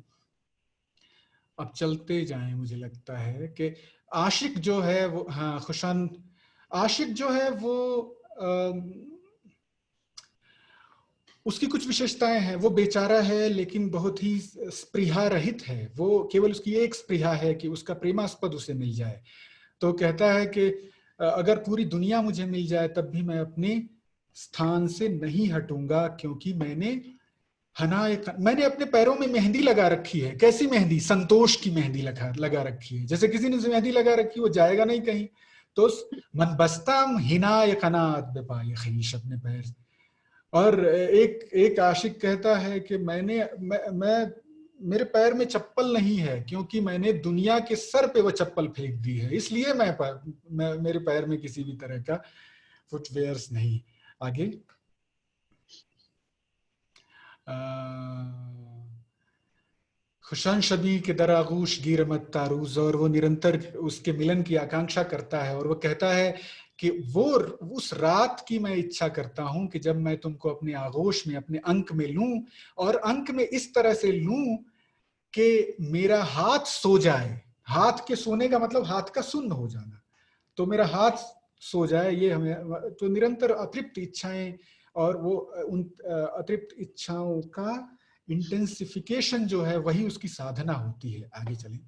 अब चलते जाएं। मुझे लगता है कि आशिक जो है वो, हाँ खुशान, आशिक जो है वो उसकी कुछ विशेषताएं हैं। वो बेचारा है लेकिन बहुत ही स्पृहा रहित है। वो केवल उसकी एक स्पृहा है कि उसका प्रेमास्पद उसे मिल जाए। तो कहता है कि अगर पूरी दुनिया मुझे मिल जाए तब भी मैं अपने स्थान से नहीं हटूंगा, क्योंकि मैंने अपने पैरों में मेहंदी लगा रखी है। कैसी मेहंदी? संतोष की मेहंदी लगा रखी है। जैसे किसी ने मेहंदी लगा रखी, वो जाएगा नहीं कहीं। तो मन बस्ताम हिनाय कनात बेपाय खीश, अपने पैर। और एक आशिक कहता है कि मैं मेरे पैर में चप्पल नहीं है, क्योंकि मैंने दुनिया के सर पे वो चप्पल फेंक दी है, इसलिए मेरे पैर में किसी भी तरह का फुटवेयर्स नहीं। आगे खुशान शबी के दर आगूश गिरमत तारूज, और वो निरंतर उसके मिलन की आकांक्षा करता है। और वो कहता है कि वो उस रात की मैं इच्छा करता हूं कि जब मैं तुमको अपने आगोश में, अपने अंक में लूं, और अंक में इस तरह से लूं कि मेरा हाथ सो जाए। हाथ के सोने का मतलब हाथ का सुन्न हो जाना। तो मेरा हाथ सो जाए, ये हमें तो निरंतर अतृप्त इच्छाएं, और वो उन अतृप्त इच्छाओं का इंटेंसिफिकेशन जो है वही उसकी साधना होती है। आगे चलें।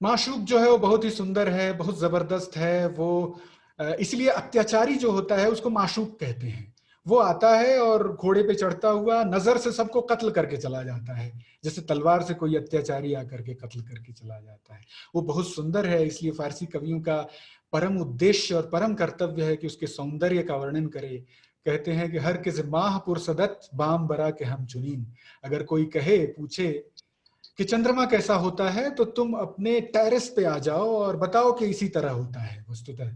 माशूक जो है वो बहुत ही सुंदर है, बहुत जबरदस्त है। वो इसलिए अत्याचारी जो होता है उसको माशूक कहते हैं। वो आता है और घोड़े पे चढ़ता हुआ नजर से सबको कत्ल करके चला जाता है, जैसे तलवार से कोई अत्याचारी आकर के कत्ल करके चला जाता है। वो बहुत सुंदर है, इसलिए फारसी कवियों का परम उद्देश्य और परम कर्तव्य है कि उसके सौंदर्य का वर्णन करे। कहते हैं कि हर किस माह पुरसदत बाम बरा के हम चुनीन, अगर कोई कहे पूछे कि चंद्रमा कैसा होता है तो तुम अपने टेरेस पे आ जाओ और बताओ कि इसी तरह होता है वस्तुतः।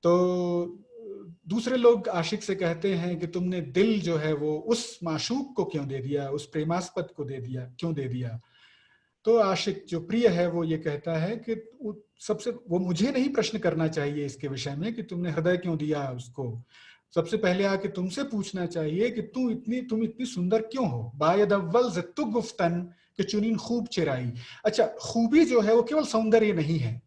तो दूसरे लोग आशिक से कहते हैं कि तुमने दिल जो है वो उस माशूक को क्यों दे दिया, उस प्रेमास्पद को दे दिया, क्यों दे दिया। तो आशिक जो प्रिय है वो ये कहता है कि वो मुझे नहीं प्रश्न करना चाहिए इसके विषय में कि तुमने हृदय क्यों दिया उसको। सबसे पहले आके तुमसे पूछना चाहिए कि तुम इतनी सुंदर क्यों हो। बायद अव्वल ज़त्तु गुफ्तन कि चुनीन खूब चिराई। अच्छा, खूबी जो है वो केवल सौंदर्य नहीं है,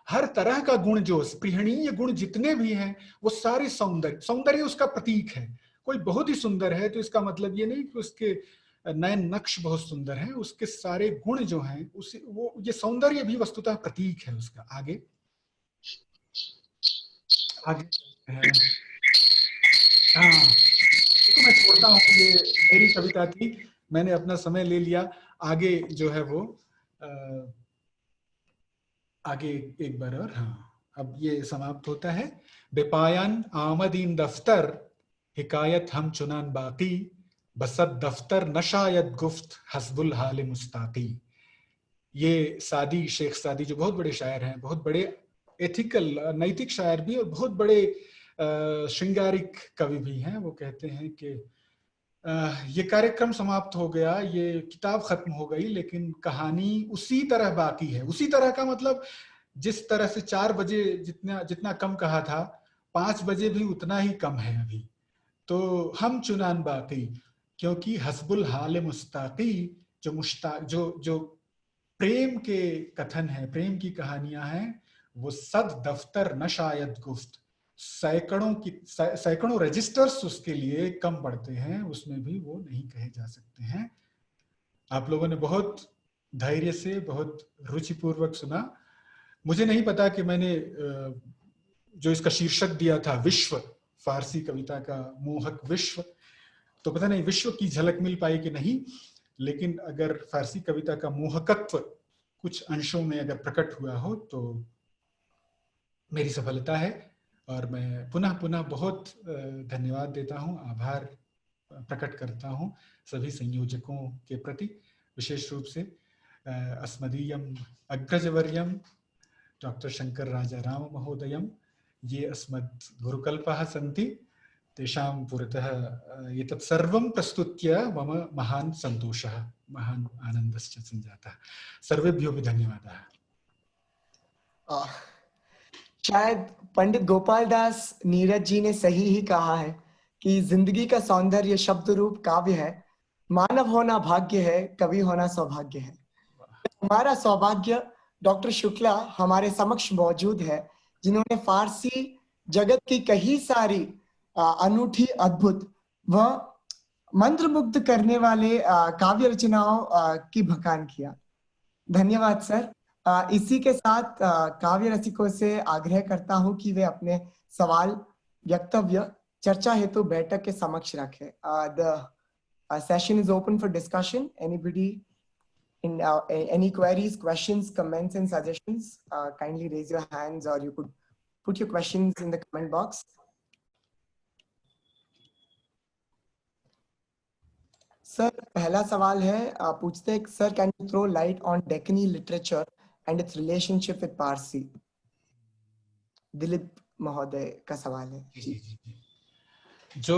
हर तरह का गुण, जो स्पृहणीय गुण जितने भी हैं वो सारे सौंदर्य उसका प्रतीक है। कोई बहुत ही सुंदर है तो इसका मतलब ये नहीं कि उसके नयन नक्श बहुत सुंदर है, उसके सारे गुण जो हैं उसे वो ये सौंदर्य भी वस्तुतः प्रतीक है उसका। आगे हाँ, तो मैं छोड़ता हूँ, ये मेरी कविता थी, मैंने अपना समय ले लिया। आगे जो है वो आगे एक बार और, हाँ, अब ये समाप्त होता है। बेपायन आमदीन दफ्तर हिकायत हम चुनान बाकी, बसत दफ्तर नशायत गुफ्त हस्बुल हाल मुस्ताकी। ये सादी, शेख सादी जो बहुत बड़े शायर हैं, बहुत बड़े एथिकल नैतिक शायर भी और बहुत बड़े श्रृंगारिक कवि भी हैं, वो कहते हैं कि ये कार्यक्रम समाप्त हो गया, ये किताब खत्म हो गई, लेकिन कहानी उसी तरह बाकी है। उसी तरह का मतलब जिस तरह से 4 बजे जितना कम कहा था, 5 बजे भी उतना ही कम है अभी। तो हम चुनान बाकी, क्योंकि हस्बुल हाल मुस्ताकी, जो प्रेम के कथन है, प्रेम की कहानियां हैं, वो सद दफ्तर न शायद गुफ्त, सैकड़ों रजिस्टर्स उसके लिए कम पड़ते हैं, उसमें भी वो नहीं कहे जा सकते हैं। आप लोगों ने बहुत धैर्य से, बहुत रुचिपूर्वक सुना। मुझे नहीं पता कि मैंने जो इसका शीर्षक दिया था विश्व, फारसी कविता का मोहक विश्व, तो पता नहीं विश्व की झलक मिल पाई कि नहीं, लेकिन अगर फारसी कविता का मोहकत्व कुछ अंशों में अगर प्रकट हुआ हो तो मेरी सफलता है। और मैं पुनः पुनः बहुत धन्यवाद देता हूँ, आभार प्रकट करता हूँ सभी संयोजकों के प्रति, विशेष रूप से अस्मदीयम अग्रजवर्यम डॉक्टर शंकर राजाराम महोदयम, ये अस्मद् गुरुकल्पः सन्ति, तेषां पुरतः एतत् सर्वं प्रस्तुत्य मम महान् सन्तोषः, महान् आनन्दश्च सञ्जातः। सर्वेभ्यो भी धन्यवादः। शायद पंडित गोपाल दास नीरज जी ने सही ही कहा है कि जिंदगी का सौंदर्य शब्द रूप काव्य है, मानव होना भाग्य है, कवि होना सौभाग्य है। हमारा सौभाग्य डॉक्टर शुक्ला हमारे समक्ष मौजूद है, जिन्होंने फारसी जगत की कई सारी अनूठी, अद्भुत व मंत्रमुग्ध करने वाले काव्य रचनाओं की भकान किया। धन्यवाद सर। इसी के साथ काव्य रसिकों से आग्रह करता हूं कि वे अपने सवाल, वक्तव्य चर्चा हेतु बैठक के समक्ष रखें। The session is open for discussion. Anybody in any queries, questions, comments and suggestions, kindly raise your hands or you could put your questions in the comment box. Sir, पहला सवाल है, पूछते हैं sir, can you throw light on Deccani literature and its relationship with Parsi? Dilip महोदय का सवाल है। जो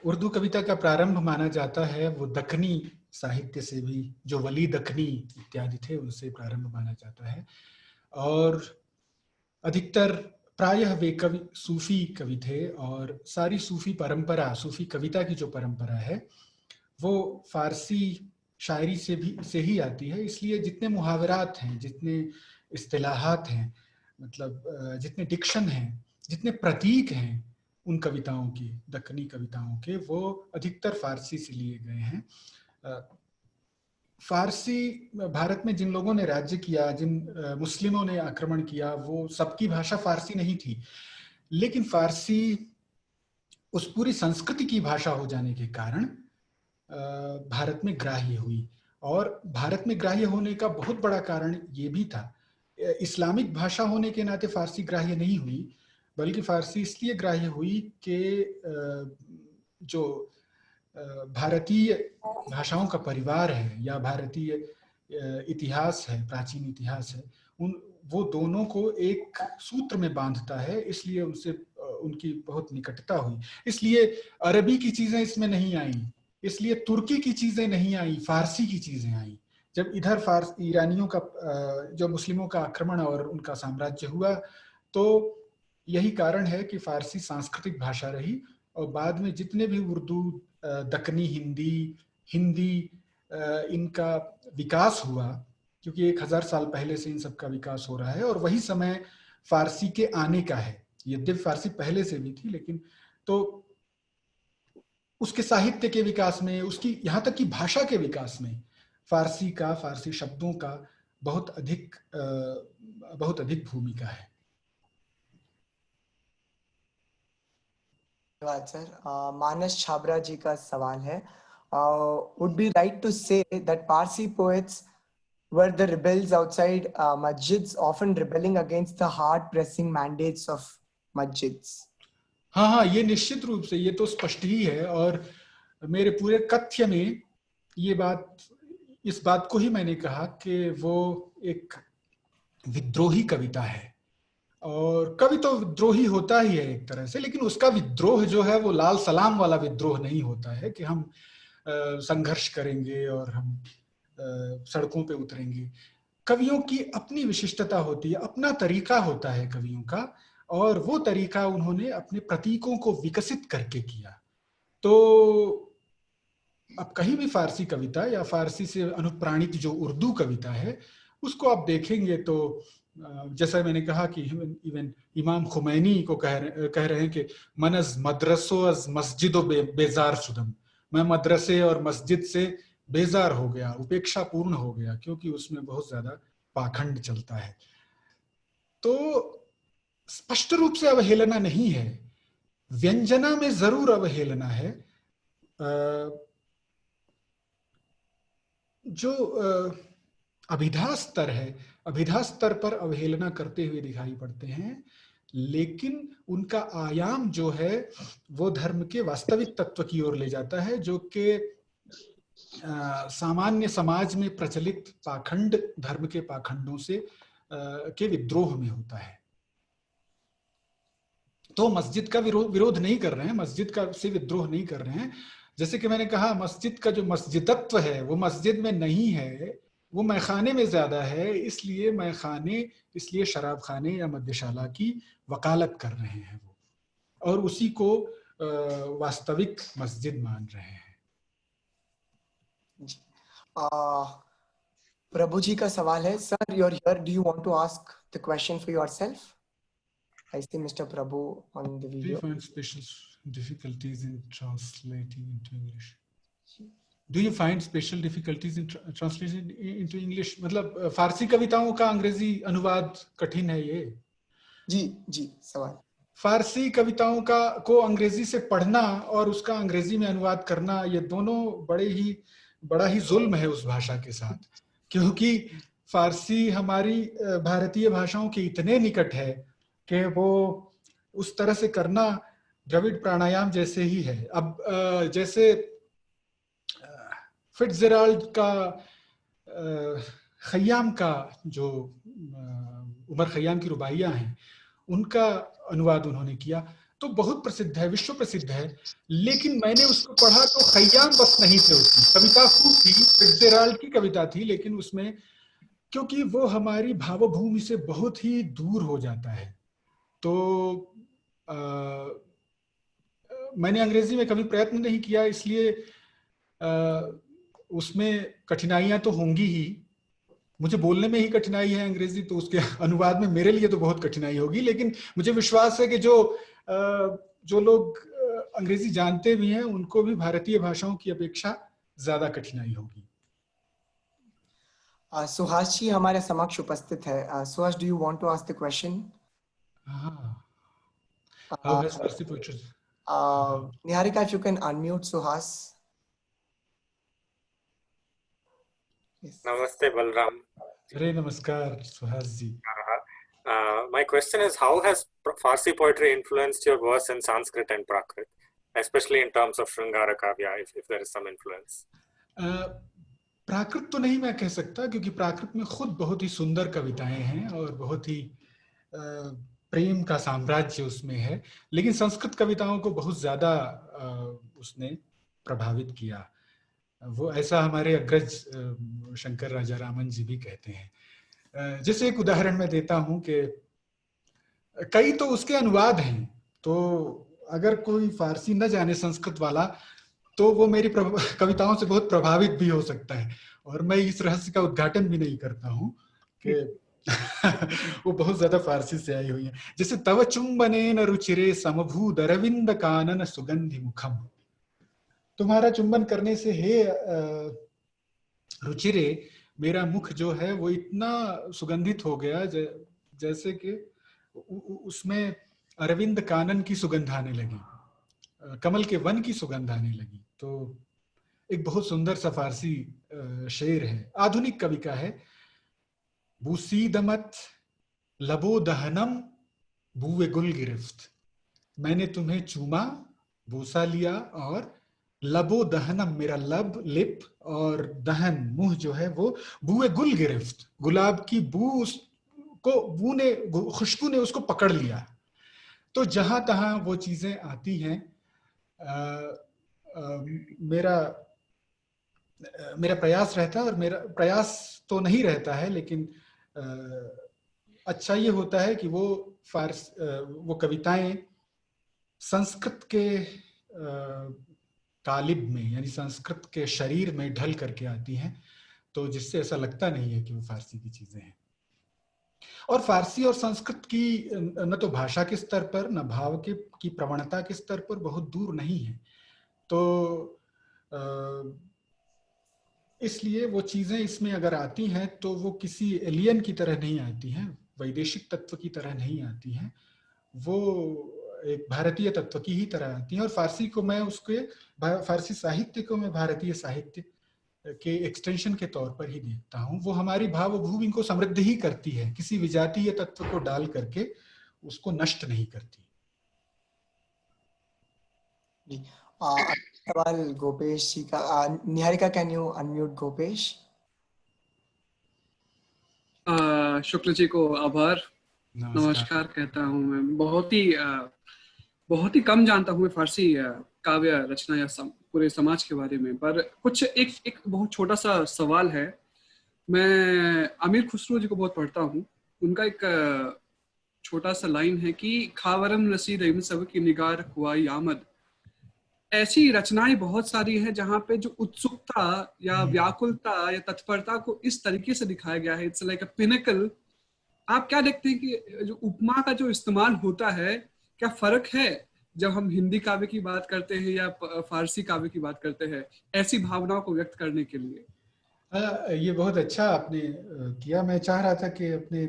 उर्दू कविता का प्रारंभ माना जाता है वो दक्कनी साहित्य से भी, जो वली दक्कनी इत्यादि थे उनसे प्रारंभ माना जाता है, और अधिकतर प्रायः वे कवि सूफी कवि थे, और सारी सूफी परंपरा, सूफी कविता की जो परंपरा है वो फारसी शायरी से ही आती है। इसलिए जितने मुहावरात हैं, जितने इस्तिलाहात हैं, मतलब जितने डिक्शन हैं, जितने प्रतीक हैं उन कविताओं की, दक्कनी कविताओं के, वो अधिकतर फारसी से लिए गए हैं। फारसी, भारत में जिन लोगों ने राज्य किया, जिन मुस्लिमों ने आक्रमण किया, वो सबकी भाषा फारसी नहीं थी, लेकिन फारसी उस पूरी संस्कृति की भाषा हो जाने के कारण भारत में ग्राह्य हुई। और भारत में ग्राह्य होने का बहुत बड़ा कारण ये भी था, इस्लामिक भाषा होने के नाते फारसी ग्राह्य नहीं हुई, बल्कि फारसी इसलिए ग्राह्य हुई कि जो भारतीय भाषाओं का परिवार है या भारतीय इतिहास है, प्राचीन इतिहास है, वो दोनों को एक सूत्र में बांधता है, इसलिए उनकी बहुत निकटता हुई, इसलिए अरबी की चीजें इसमें नहीं आई, इसलिए तुर्की की चीजें नहीं आई, फारसी की चीजें आई। जब इधर ईरानियों का जो मुस्लिमों का आक्रमण और उनका साम्राज्य हुआ, तो यही कारण है कि फारसी सांस्कृतिक भाषा रही, और बाद में जितने भी उर्दू, दक्कनी हिंदी इनका विकास हुआ, क्योंकि 1000 साल पहले से इन सब का विकास हो रहा है, और वही समय फारसी के आने का है। यद्यपि फारसी पहले से भी थी, लेकिन तो उसके साहित्य के विकास में, उसकी यहाँ तक कि भाषा के विकास में फारसी शब्दों का बहुत अधिक भूमिका है। धन्यवाद सर। मानस छाबरा जी का सवाल है, would be right to say that Parsi poets were the rebels outside masjids, often rebelling against the hard-pressing mandates of masjids? हाँ, ये निश्चित रूप से, ये तो स्पष्ट ही है, और मेरे पूरे कथ्य में इस बात को ही मैंने कहा कि वो एक विद्रोही कविता है, और कवि तो विद्रोही होता ही है एक तरह से, लेकिन उसका विद्रोह जो है वो लाल सलाम वाला विद्रोह नहीं होता है कि हम संघर्ष करेंगे और हम सड़कों पे उतरेंगे। कवियों की अपनी विशिष्टता होती है, अपना तरीका होता है कवियों का, और वो तरीका उन्होंने अपने प्रतीकों को विकसित करके किया। तो अब कहीं भी फारसी कविता या फारसी से अनुप्राणित जो उर्दू कविता है, उसको आप देखेंगे तो जैसा मैंने कहा कि इवन इमाम खुमैनी को कह रहे हैं कि मन अज मदरसो अज मस्जिदो बेजार शुदम, मैं मदरसे और मस्जिद से बेजार हो गया, उपेक्षा पूर्ण हो गया, क्योंकि उसमें बहुत ज्यादा पाखंड चलता है। तो स्पष्ट रूप से अवहेलना नहीं है, व्यंजना में जरूर अवहेलना है। जो अभिधा स्तर है, अभिधा स्तर पर अवहेलना करते हुए दिखाई पड़ते हैं, लेकिन उनका आयाम जो है वो धर्म के वास्तविक तत्व की ओर ले जाता है, जो कि सामान्य समाज में प्रचलित पाखंड, धर्म के पाखंडों से के विद्रोह में होता है। तो मस्जिद का विरोध नहीं कर रहे हैं, मस्जिद का से विद्रोह नहीं कर रहे हैं। जैसे कि मैंने कहा, मस्जिद का जो मस्जिदत्व है वो मस्जिद में नहीं है, वो मैखाने में ज्यादा है, इसलिए शराब खाने या मद्यशाला की वकालत कर रहे हैं वो, और उसी को वास्तविक मस्जिद मान रहे हैं। प्रभु जी का सवाल है, sir you're here, do you want to ask the question for yourself? I see Mr. Prabhu on the video. Do you find special difficulties in translating into English? Do you find special difficulties in translating into English? मतलब फारसी कविताओं का अंग्रेजी अनुवाद कठिन है ये? जी सवाल। फारसी कविताओं को अंग्रेजी से पढ़ना और उसका अंग्रेजी में अनुवाद करना, ये दोनों बड़ा ही जुल्म है उस भाषा के साथ, क्योंकि फारसी हमारी भारतीय भाषाओं के इतने निकट है कि वो उस तरह से करना द्रविड़ प्राणायाम जैसे ही है। अब जैसे फिट्जजेराल्ड का खय्याम का जो उमर खय्याम की रुबाइयां हैं, उनका अनुवाद उन्होंने किया, तो बहुत प्रसिद्ध है, विश्व प्रसिद्ध है, लेकिन मैंने उसको पढ़ा तो खय्याम बस नहीं थे उसमें। कविता खूब थी, फिट्जजेराल्ड की कविता थी, लेकिन उसमें क्योंकि वो हमारी भावभूमि से बहुत ही दूर हो जाता है, तो मैंने अंग्रेजी में कभी प्रयत्न नहीं किया, इसलिए उसमें कठिनाइयां तो होंगी ही। मुझे बोलने में ही कठिनाई है अंग्रेजी, तो उसके अनुवाद में मेरे लिए तो बहुत कठिनाई होगी, लेकिन मुझे विश्वास है कि जो लोग अंग्रेजी जानते भी हैं उनको भी भारतीय भाषाओं की अपेक्षा ज्यादा कठिनाई होगी। सुहास जी हमारे समक्ष उपस्थित है। Suhas, do you want to ask the question? Niharika, if you can unmute Suhas. Yes. Namaste, Balram. Hare Namaskar, Suhas ji. My question is, how has Farsi poetry influenced your verse in Sanskrit and Prakrit, especially in terms of Sringara Kavya, if there is some influence? प्राकृत तो नहीं मैं कह सकता, क्योंकि प्राकृत में खुद बहुत ही सुंदर कविताएं हैं और बहुत ही प्रेम का साम्राज्य उसमें है, लेकिन संस्कृत कविताओं को बहुत ज्यादा उसने प्रभावित किया। वो ऐसा हमारे अग्रज शंकर राजारामन जी भी कहते हैं। जैसे एक उदाहरण मैं देता हूं कि कई तो उसके अनुवाद हैं, तो अगर कोई फारसी न जाने संस्कृत वाला तो वो मेरी कविताओं से बहुत प्रभावित भी हो सकता है, और मैं इस रहस्य का उद्घाटन भी नहीं करता हूं कि वो बहुत ज्यादा फारसी से आई हुई है। जैसे तव चुंबनेन रुचिरे समभूत अरविंद कानन सुगंधि मुखम, तुम्हारा चुंबन करने से हे रुचिरे, मेरा मुख जो है वो इतना सुगंधित हो गया जैसे कि उसमें अरविंद कानन की सुगंध आने लगी, कमल के वन की सुगंध आने लगी। तो एक बहुत सुंदर सा फारसी शेर है, आधुनिक कवि का है। बूसीदमत लबो दहनम बूए गुल गिरफ्त, मैंने तुम्हें चूमा, बूसा लिया, और लबो दहनम, मेरा लब लिप, और दहन मुंह जो है वो बूए गुल गिरफ्त, गुलाब की बू को बू ने, खुशबू ने उसको पकड़ लिया। तो जहां तहां वो चीजें आती हैं, मेरा प्रयास रहता है, और मेरा प्रयास तो नहीं रहता है, लेकिन अच्छा ये होता है कि वो कविताएं संस्कृत के कालिब में, यानी संस्कृत के शरीर में ढल करके आती हैं, तो जिससे ऐसा लगता नहीं है कि वो फारसी की चीजें हैं। और फारसी और संस्कृत की न तो भाषा के स्तर पर, न भाव की प्रवणता के स्तर पर बहुत दूर नहीं है। तो इसलिए वो चीजें इसमें अगर आती हैं तो वो किसी एलियन की तरह नहीं आती हैं, वैदेशिक तत्व की तरह नहीं आती हैं, वो एक भारतीय तत्व की ही तरह आती हैं। और फारसी को मैं फारसी साहित्य को मैं भारतीय साहित्य के एक्सटेंशन के तौर पर ही देखता हूँ। वो हमारी भावभूमि को समृद्ध ही करती है, किसी विजातीय तत्व को डाल करके उसको नष्ट नहीं करती। सवाल गोपेश जी का। Niharika, can you unmute Gopesh? Shukla ji को आभार, नमस्कार कहता हूँ मैं। बहुत ही कम जानता हूँ मैं फारसी काव्य रचना या पूरे समाज के बारे में, पर कुछ एक बहुत छोटा सा सवाल है। मैं अमीर खुसरो जी को बहुत पढ़ता हूँ, उनका एक छोटा सा लाइन है कि खावरम रसीद इम सब की निगार हुआई आमद। ऐसी रचनाएं बहुत सारी हैं जहाँ पे जो उत्सुकता या व्याकुलता या तत्परता को इस तरीके से दिखाया गया है, इट्स लाइक अ पिनेकल। आप क्या देखते हैं कि जो उपमा का जो इस्तेमाल होता है, क्या फर्क है जब हम हिंदी काव्य की बात करते हैं या फारसी काव्य की बात करते हैं ऐसी भावनाओं को व्यक्त करने के लिए? ये बहुत अच्छा आपने किया। मैं चाह रहा था कि अपने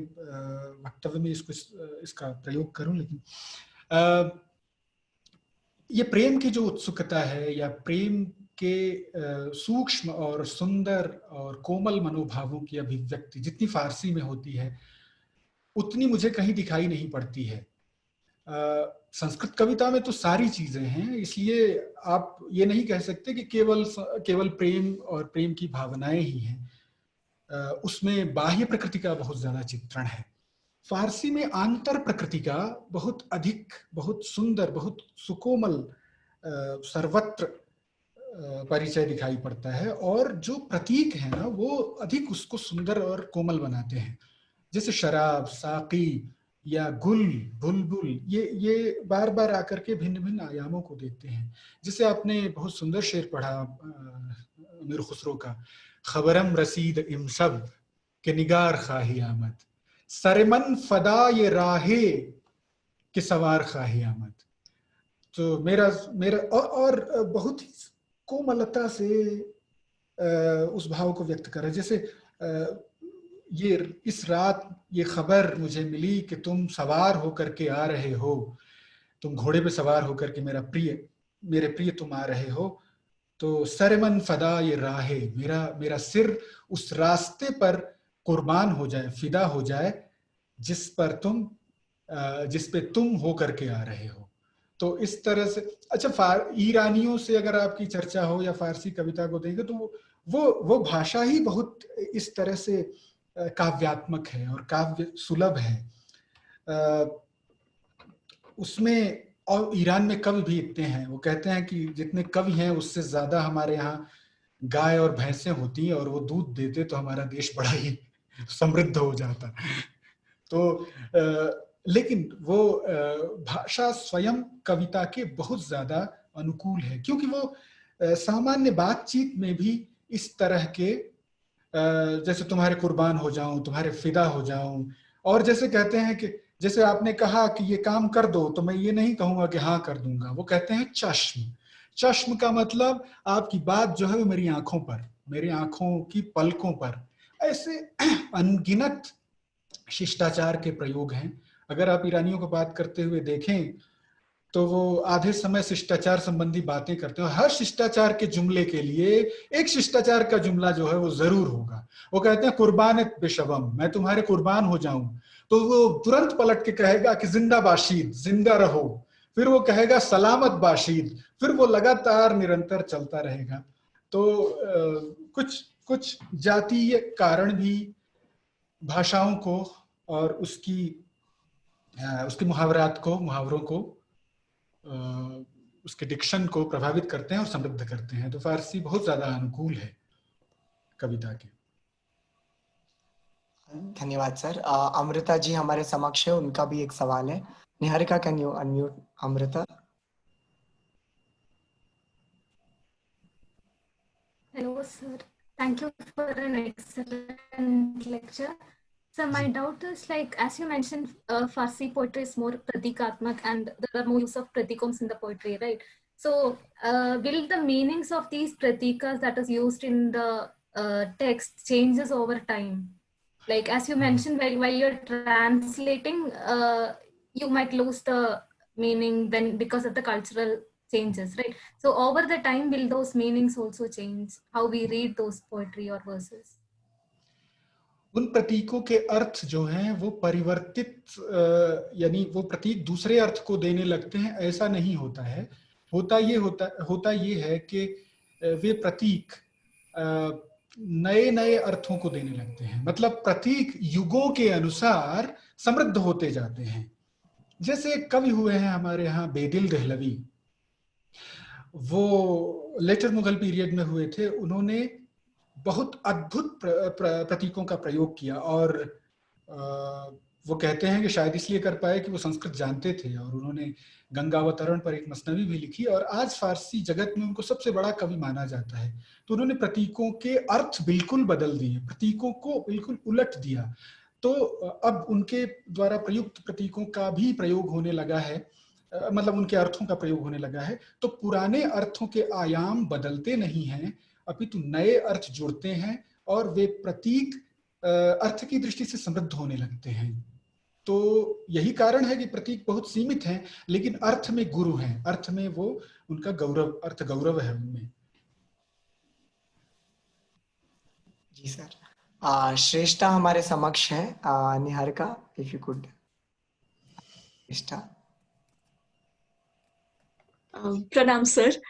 वक्तव्य में इसका प्रयोग करूं, लेकिन ये प्रेम की जो उत्सुकता है या प्रेम के सूक्ष्म और सुंदर और कोमल मनोभावों की अभिव्यक्ति जितनी फारसी में होती है उतनी मुझे कहीं दिखाई नहीं पड़ती है। संस्कृत कविता में तो सारी चीजें हैं, इसलिए आप ये नहीं कह सकते कि केवल प्रेम और प्रेम की भावनाएं ही हैं। उसमें बाह्य प्रकृति का बहुत ज्यादा चित्रण है। फारसी में आंतर प्रकृति का बहुत अधिक, बहुत सुंदर, बहुत सुकोमल सर्वत्र परिचय दिखाई पड़ता है, और जो प्रतीक है ना वो अधिक उसको सुंदर और कोमल बनाते हैं। जैसे शराब, साकी या गुल, बुलबुल, ये बार बार आकर के भिन्न भिन्न आयामों को देते हैं। जैसे आपने बहुत सुंदर शेर पढ़ा अमीर खुसरो का, खबरम रसीद इम सब के निगार खाही आमद, सरमन फदा ये राहे के सवार खाही आमद। तो मेरा और बहुत ही कोमलता से उस भाव को व्यक्त कर रहा है। जैसे इस रात ये खबर मुझे मिली कि तुम सवार होकर के आ रहे हो, तुम घोड़े पे सवार होकर के मेरे प्रिय तुम आ रहे हो। तो सरमन फदा ये राहे, मेरा सिर उस रास्ते पर कुर्बान हो जाए, फिदा हो जाए जिस पे तुम हो करके आ रहे हो। तो इस तरह से अच्छा, ईरानियों से अगर आपकी चर्चा हो या फारसी कविता को देखें तो वो भाषा ही बहुत इस तरह से काव्यात्मक है और काव्य सुलभ है। उसमें और ईरान में कवि भी इतने हैं, वो कहते हैं कि जितने कवि हैं उससे ज्यादा हमारे यहाँ गाय और भैंसें होती और वो दूध देते तो हमारा देश बड़ा ही समृद्ध हो जाता। तो लेकिन वो भाषा स्वयं कविता के बहुत ज्यादा अनुकूल है, क्योंकि वो सामान्य बातचीत में भी इस तरह के जैसे तुम्हारे कुर्बान हो जाऊं, तुम्हारे फिदा हो जाऊं, और जैसे कहते हैं कि जैसे आपने कहा कि ये काम कर दो, तो मैं ये नहीं कहूंगा कि हाँ कर दूंगा, वो कहते हैं चश्म। चश्म का मतलब आपकी बात जो है वो मेरी आंखों पर, मेरी आंखों की पलकों पर। ऐसे अनगिनत शिष्टाचार के प्रयोग हैं। अगर आप ईरानियों को बात करते हुए देखें तो वो आधे समय शिष्टाचार संबंधी बातें करते हैं। हर शिष्टाचार के जुमले के लिए एक शिष्टाचार का जुमला जो है वो जरूर होगा। वो कहते हैं कुर्बानत बेशबम, मैं तुम्हारे कुर्बान हो जाऊं, तो वो तुरंत पलट के कहेगा कि जिंदा बाशीद, जिंदा रहो, फिर वो कहेगा सलामत बाशीद, फिर वो लगातार निरंतर चलता रहेगा। तो कुछ कुछ जातीय कारण भी भाषाओं को और उसकी मुहावरों को उसके डिक्शन को प्रभावित करते हैं और समृद्ध करते हैं। तो फारसी बहुत ज्यादा अनुकूल है कविता के। धन्यवाद सर। अमृता जी हमारे समक्ष है, उनका भी एक सवाल है। Niharika, can you unmute Amrita? Hello, sir. Thank you for an excellent lecture. So my doubt is, like, as you mentioned, Farsi poetry is more pratikatmak and there are more use of pratikums in the poetry, right? So will the meanings of these pratikas that is used in the text changes over time? Like, as you mentioned, while you're translating, you might lose the meaning then because of the cultural changes, right? So over the time, will those meanings also change, how we read those poetry or verses? उन प्रतीकों के अर्थ जो हैं वो परिवर्तित, यानी वो प्रतीक दूसरे अर्थ को देने लगते हैं, ऐसा नहीं होता है। होता ये है कि वे प्रतीक नए नए अर्थों को देने लगते हैं। मतलब प्रतीक युगों के अनुसार समृद्ध होते जाते हैं। जैसे कवि हुए हैं हमारे यहाँ बेदिल दहलवी, वो लेटर मुगल पीरियड में हुए थे। उन्होंने बहुत अद्भुत प्रतीकों का प्रयोग किया और वो कहते हैं कि शायद इसलिए कर पाए कि वो संस्कृत जानते थे, और उन्होंने गंगावतरण पर एक मसनवी भी लिखी और आज फारसी जगत में उनको सबसे बड़ा कवि माना जाता है। तो उन्होंने प्रतीकों के अर्थ बिल्कुल बदल दिए, प्रतीकों को बिल्कुल उलट दिया। तो अब उनके द्वारा प्रयुक्त प्रतीकों का भी प्रयोग होने लगा है, मतलब उनके अर्थों का प्रयोग होने लगा है। तो पुराने अर्थों के आयाम बदलते नहीं हैं, अपितु नए अर्थ जुड़ते हैं और वे प्रतीक अर्थ की दृष्टि से समृद्ध होने लगते हैं। तो यही कारण है कि प्रतीक बहुत सीमित हैं, लेकिन अर्थ में गुरु हैं, अर्थ में वो उनका गौरव, अर्थ गौरव है उनमें। जी सर। श्रेष्ठा हमारे समक्ष है। Niharika, if you could. Shreshtha. प्रणाम सर।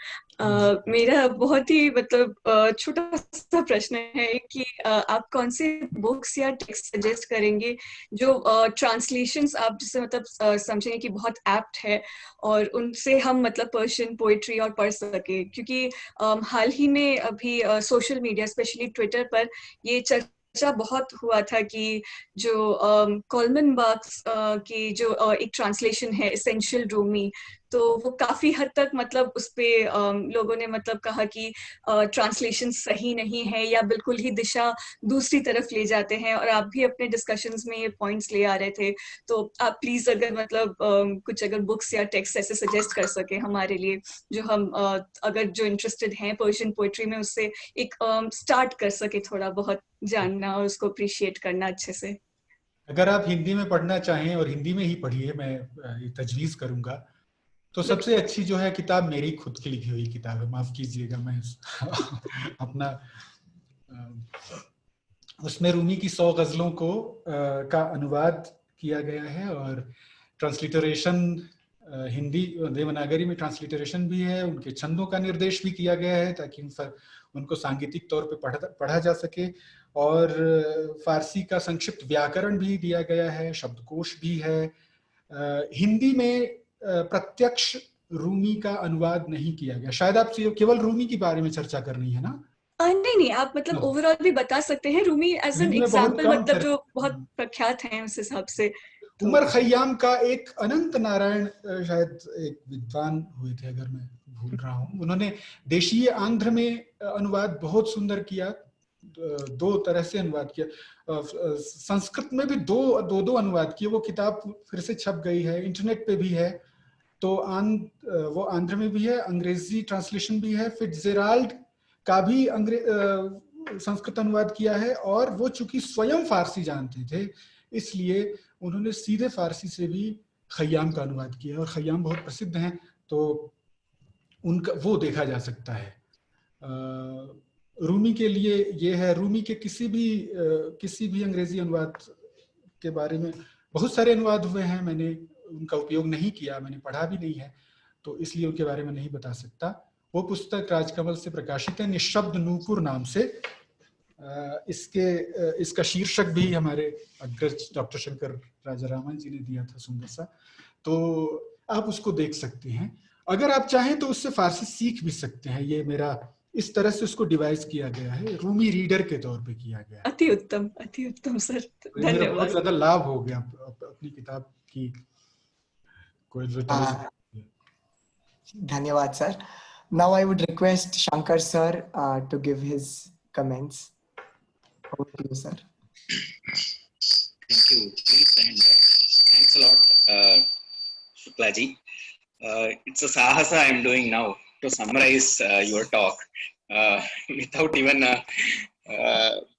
मेरा बहुत ही मतलब छोटा सा प्रश्न है कि आप कौन से बुक्स या टेक्स्ट सजेस्ट करेंगे जो ट्रांसलेशंस आप जिससे मतलब समझेंगे कि बहुत एप्ट है और उनसे हम मतलब पर्शियन पोइट्री और पढ़ सके? क्योंकि हाल ही में अभी सोशल मीडिया स्पेशली ट्विटर पर ये चर्चा बहुत हुआ था कि जो कोलमन बर्ग्स की जो एक ट्रांसलेशन है एसेंशियल रूमी, तो वो काफी हद तक मतलब उस पे लोगों ने मतलब कहा कि ट्रांसलेशन सही नहीं है या बिल्कुल ही दिशा दूसरी तरफ ले जाते हैं, और आप भी अपने डिस्कशंस में ये पॉइंट्स ले आ रहे थे। तो आप प्लीज अगर मतलब कुछ अगर बुक्स या टेक्स्ट ऐसे सजेस्ट कर सके हमारे लिए, जो हम अगर जो इंटरेस्टेड हैं पर्शियन पोइट्री में, उससे एक स्टार्ट कर सके थोड़ा बहुत जानना और उसको अप्रिशिएट करना अच्छे से। अगर आप हिंदी में पढ़ना चाहें और हिंदी में ही पढ़िए, मैं तजवीज करूंगा। तो सबसे अच्छी जो है किताब मेरी खुद की लिखी हुई किताब है, माफ कीजिएगा, मैं अपना उसमें रूमी की 100 गजलों को का अनुवाद किया गया है और ट्रांसलिटरेशन हिंदी देवनागरी में ट्रांसलिटरेशन भी है, उनके छंदों का निर्देश भी किया गया है ताकि उनको सांगीतिक तौर पे पढ़ा जा सके, और फारसी का संक्षिप्त व्याकरण भी दिया गया है, शब्दकोश भी है। हिंदी में प्रत्यक्ष रूमी का अनुवाद नहीं किया गया। शायद आप केवल रूमी के बारे में चर्चा करनी है ना? नहीं, आप मतलब ओवरऑल भी बता सकते हैं। रूमी एज एन एग्जांपल, मतलब जो बहुत प्रख्यात हैं उस हिसाब से। उमर खयाम का एक अनंत नारायण शायद एक विद्वान हुए थे, अगर मैं भूल रहा हूँ, उन्होंने देशीय आंध्र में अनुवाद बहुत सुंदर किया, 2 तरह से अनुवाद किया। संस्कृत में भी दो अनुवाद किए। वो किताब फिर से छप गई है, इंटरनेट पे भी है। तो वो आंध्र में भी है, अंग्रेजी ट्रांसलेशन भी है। फिट्जजेराल्ड का भी संस्कृत अनुवाद किया है, और वो चूंकि स्वयं फारसी जानते थे इसलिए उन्होंने सीधे फारसी से भी खयाम का अनुवाद किया, और खयाम बहुत प्रसिद्ध हैं, तो उनका वो देखा जा सकता है। रूमी के लिए ये है। रूमी के किसी भी अंग्रेजी अनुवाद के बारे में बहुत सारे अनुवाद हुए हैं, मैंने उनका उपयोग नहीं किया, मैंने पढ़ा भी नहीं है, तो इसलिए उनके बारे में नहीं बता सकता। वो पुस्तक राजकमल से प्रकाशित है, निःशब्द नूपुर नाम से। इसका शीर्षक भी हमारे अग्रज डॉक्टर शंकर राजारामन जी ने दिया था, सुंदर सा। तो आप उसको देख सकते हैं। अगर आप चाहें तो उससे फारसी सीख भी सकते हैं। ये मेरा इस तरह से उसको डिवाइस किया गया है, रूमी रीडर के तौर पे किया गया है। अति उत्तम सर, धन्यवाद। मेरा बहुत ज्यादा लाभ हो गया अपनी किताब की कोई धन्यवाद sir. Now I would request Shankar sir to give his comments. Over to you, sir. Thank you, and thanks a lot, Shukla ji. It's a sahasa I am doing now to summarize your talk without even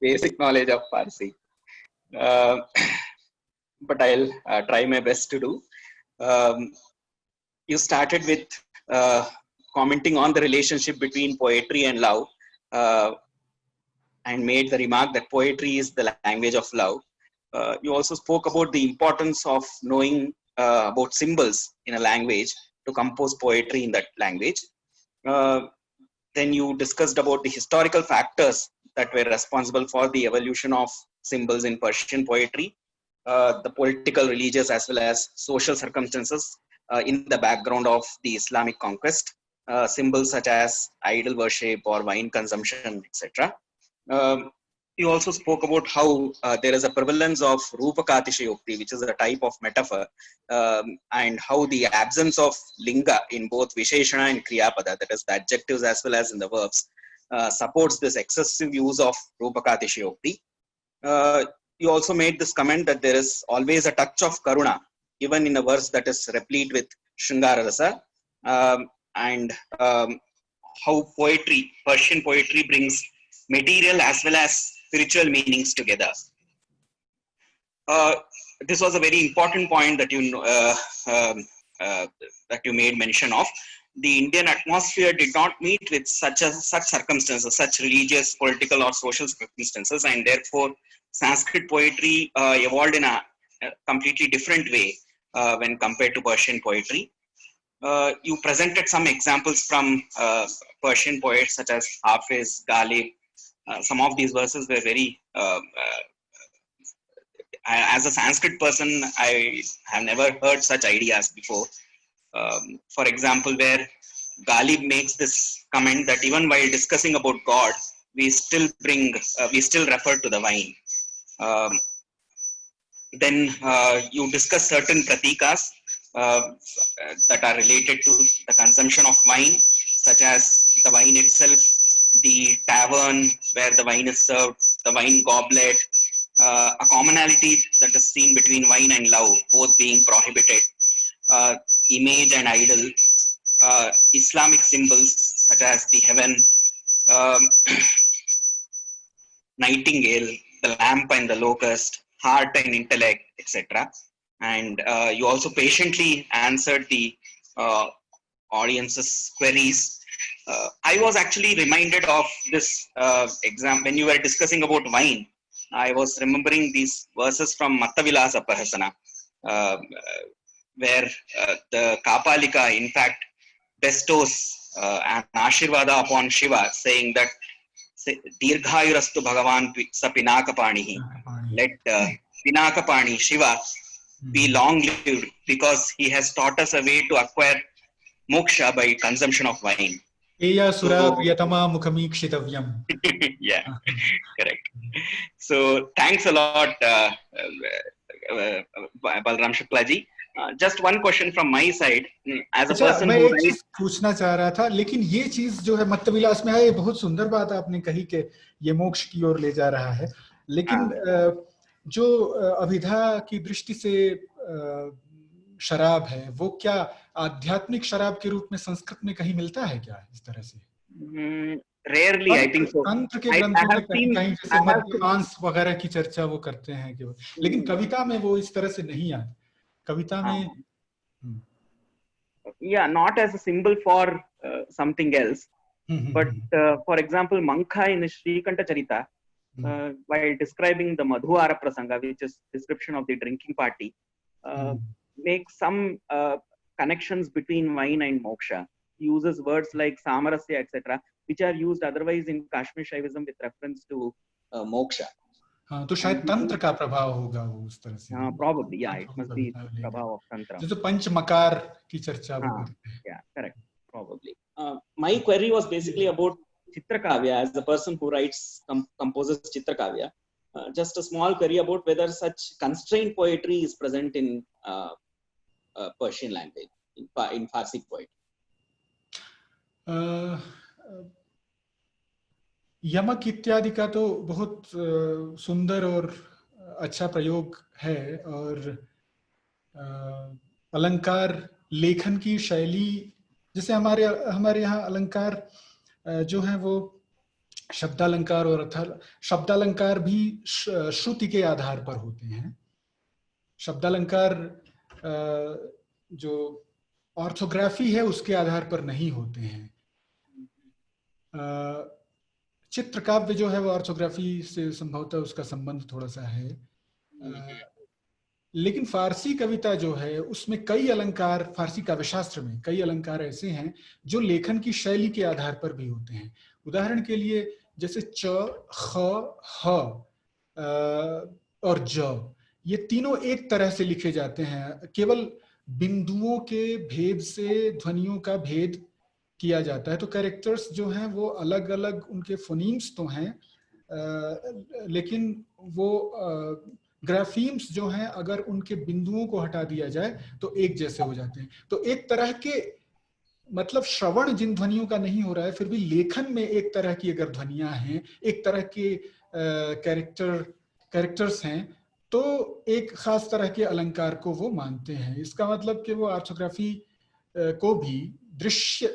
basic knowledge of Farsi. But I'll try my best to do. You started with commenting on the relationship between poetry and love, and made the remark that poetry is the language of love. You also spoke about the importance of knowing about symbols in a language to compose poetry in that language. Then you discussed about the historical factors that were responsible for the evolution of symbols in Persian poetry, the political, religious, as well as social circumstances in the background of the Islamic conquest, symbols such as idol worship or wine consumption, etc. You also spoke about how there is a prevalence of Rupakatishyokti, which is a type of metaphor, and how the absence of linga in both Visheshana and Kriyapada, that is the adjectives as well as in the verbs, supports this excessive use of Rupakatishyokti. You also made this comment that there is always a touch of Karuna, even in a verse that is replete with Shringara Rasa, and how poetry, Persian poetry, brings material as well as spiritual meanings together. This was a very important point that you made mention of. The Indian atmosphere did not meet with such circumstances, such religious, political, or social circumstances, and therefore Sanskrit poetry evolved in a completely different way when compared to Persian poetry. You presented some examples from Persian poets such as Hafiz, Ghalib. Some of these verses were very, as a Sanskrit person, I have never heard such ideas before. For example, where Ghalib makes this comment that even while discussing about God, we still refer to the wine. Then you discuss certain pratikas that are related to the consumption of wine, such as the wine itself, the tavern where the wine is served, the wine goblet, a commonality that is seen between wine and love, both being prohibited, image and idol, Islamic symbols such as the heaven, nightingale, the lamp and the locust, heart and intellect, etc. And you also patiently answered the audience's queries. I was actually reminded of this exam when you were discussing about wine. I was remembering these verses from Mattavilasa Prahasana, where the Kapalika in fact bestows an Ashirvada upon Shiva, saying that Dirghayurastu Bhagavan sa Pinakapanihi. Let Pinakapani Shiva be long lived, because he has taught us a way to acquire moksha by consumption of wine. Eya sura yatama mukhamikshitavyam. Yeah, correct. So thanks a lot, Balram Shukla ji. Just one question from my side. As a person मैं who एक चीज पूछना चाह रहा था, लेकिन ये चीज जो है मत्त विलास में है, ये बहुत सुंदर बात आपने कही कि ये मोक्ष की ओर ले जा रहा है, लेकिन जो अभिधा की दृष्टि से शराब है, वो क्या आध्यात्मिक शराब के रूप में संस्कृत में कहीं मिलता है क्या इस तरह से? Rarely, I think so. तंत्र के ग्रंथों में कहीं जैसे मद्यमांस वगैरह की चर्चा वो करते हैं केवल, लेकिन कविता में वो इस तरह से नहीं आता. कविता में yeah, not as a symbol for something else, but for example, Mankha in Shrikanta Charita, while describing the Madhuara Prasanga, which is description of the drinking party, makes some connections between wine and moksha, uses words like samarasya, etc., which are used otherwise in Kashmir Shaivism with reference to moksha. हाँ, तो शायद तंत्र का प्रभाव होगा वो उस तरह से. हाँ, probably, yeah, it must be प्रभाव of tantra. जैसे पंचमकार की चर्चा वो करते हैं. Yeah, correct, probably. My query was basically about Chitrakavya as the person who writes, composes Chitrakavya. Just a small query about whether such constrained poetry is present in Persian language, in Farsi poetry. यमक इत्यादि का तो बहुत सुंदर और अच्छा प्रयोग है, और अलंकार लेखन की शैली, जैसे हमारे यहाँ अलंकार जो है वो शब्दालंकार और शब्दालंकार भी श्रुति के आधार पर होते हैं. शब्दालंकार जो ऑर्थोग्राफी है उसके आधार पर नहीं होते हैं. चित्रकाव्य जो है वो ऑर्थोग्राफी से संभवतः उसका संबंध थोड़ा सा है, लेकिन फारसी कविता जो है उसमें कई अलंकार, फारसी काव्यशास्त्र में कई अलंकार ऐसे हैं जो लेखन की शैली के आधार पर भी होते हैं. उदाहरण के लिए जैसे च, ख, ह और ज, ये तीनों एक तरह से लिखे जाते हैं. केवल बिंदुओं के भेद से ध्वनियों का भेद किया जाता है. तो कैरेक्टर्स जो हैं वो अलग अलग, उनके फोनीम्स तो हैं, लेकिन वो ग्राफीम्स जो हैं अगर उनके बिंदुओं को हटा दिया जाए तो एक जैसे हो जाते हैं. तो एक तरह के, मतलब श्रवण जिन ध्वनियों का नहीं हो रहा है, फिर भी लेखन में एक तरह की अगर ध्वनियां हैं, एक तरह के कैरेक्टर्स हैं, तो एक खास तरह के अलंकार को वो मानते हैं. इसका मतलब कि वो ऑर्थोग्राफी को भी, दृश्य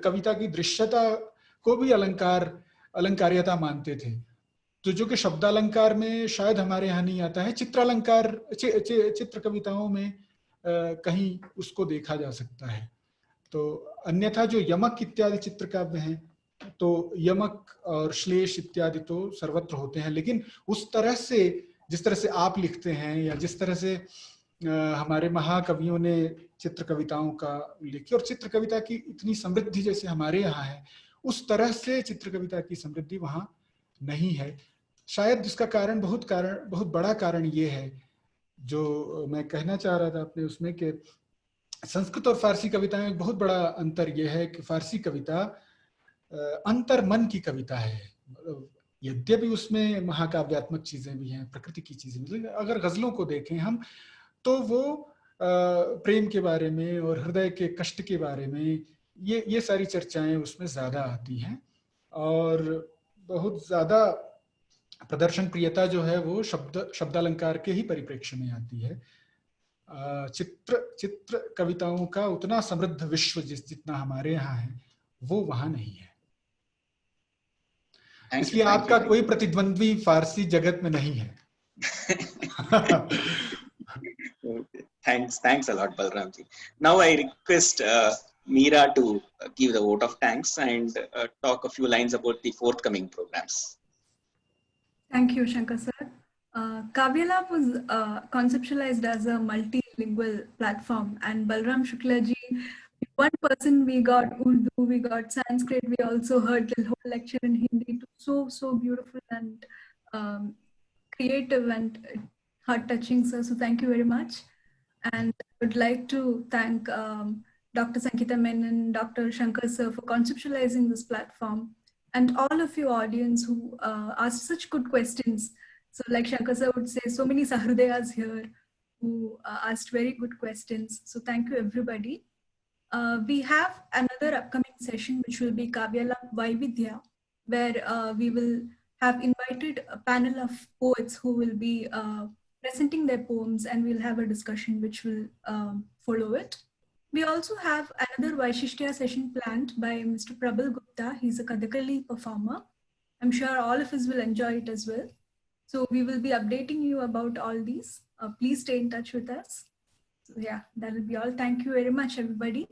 कविता की दृश्यता को भी अलंकारियता मानते थे. तो जो कि शब्दालंकार में शायद हमारे यहाँ नहीं आता है. चित्रालंकार, चित्र कविताओं में कहीं उसको देखा जा सकता है. तो अन्यथा जो यमक इत्यादि चित्रकाव्य हैं, तो यमक और श्लेष इत्यादि तो सर्वत्र होते हैं, लेकिन उस तरह से जिस तरह से आप लिखते हैं या जिस तरह से हमारे महाकवियों ने चित्र कविताओं का लिखी, और चित्र कविता की इतनी समृद्धि जैसे हमारे यहाँ है, उस तरह से चित्र कविता की समृद्धि वहाँ नहीं है. शायद जिसका बहुत बड़ा कारण ये है, जो मैं कहना चाह रहा था अपने उसमें, कि संस्कृत और फारसी कविता में बहुत बड़ा अंतर यह है कि फारसी कविता अंतर्मन की कविता है. यद्यपि उसमें महाकाव्यात्मक चीजें भी हैं, प्रकृति की चीजें भी. अगर गजलों को देखें हम, तो वो प्रेम के बारे में और हृदय के कष्ट के बारे में ये सारी चर्चाएं उसमें ज्यादा आती हैं, और बहुत ज्यादा प्रदर्शन प्रियता जो है वो शब्दालंकार के ही परिप्रेक्ष्य में आती है. चित्र कविताओं का उतना समृद्ध विश्व जितना हमारे यहाँ है, वो वहां नहीं है. इसलिए आपका कोई प्रतिद्वंद्वी फारसी जगत में नहीं है. Thanks a lot, Balram ji. Now I request Meera to give the vote of thanks and talk a few lines about the forthcoming programs. Thank you, Shankar sir. Kavyalab was conceptualized as a multilingual platform, and Balram Shukla ji, one person we got Urdu, we got Sanskrit, we also heard the whole lecture in Hindi. So beautiful and creative and heart-touching, sir. So thank you very much. And I would like to thank Dr. Sankita Menon, Dr. Shankar sir for conceptualizing this platform, and all of you audience who asked such good questions. So like Shankar sir would say, so many Sahridayas here who asked very good questions. So thank you everybody. We have another upcoming session which will be Kavyalap Vaividhya, where we will have invited a panel of poets who will be presenting their poems, and we'll have a discussion which will follow it. We also have another Vaishishtya session planned by Mr. Prabal Gupta. He's a Kathakali performer. I'm sure all of us will enjoy it as well. So we will be updating you about all these. Please stay in touch with us. So yeah, that will be all. Thank you very much, everybody.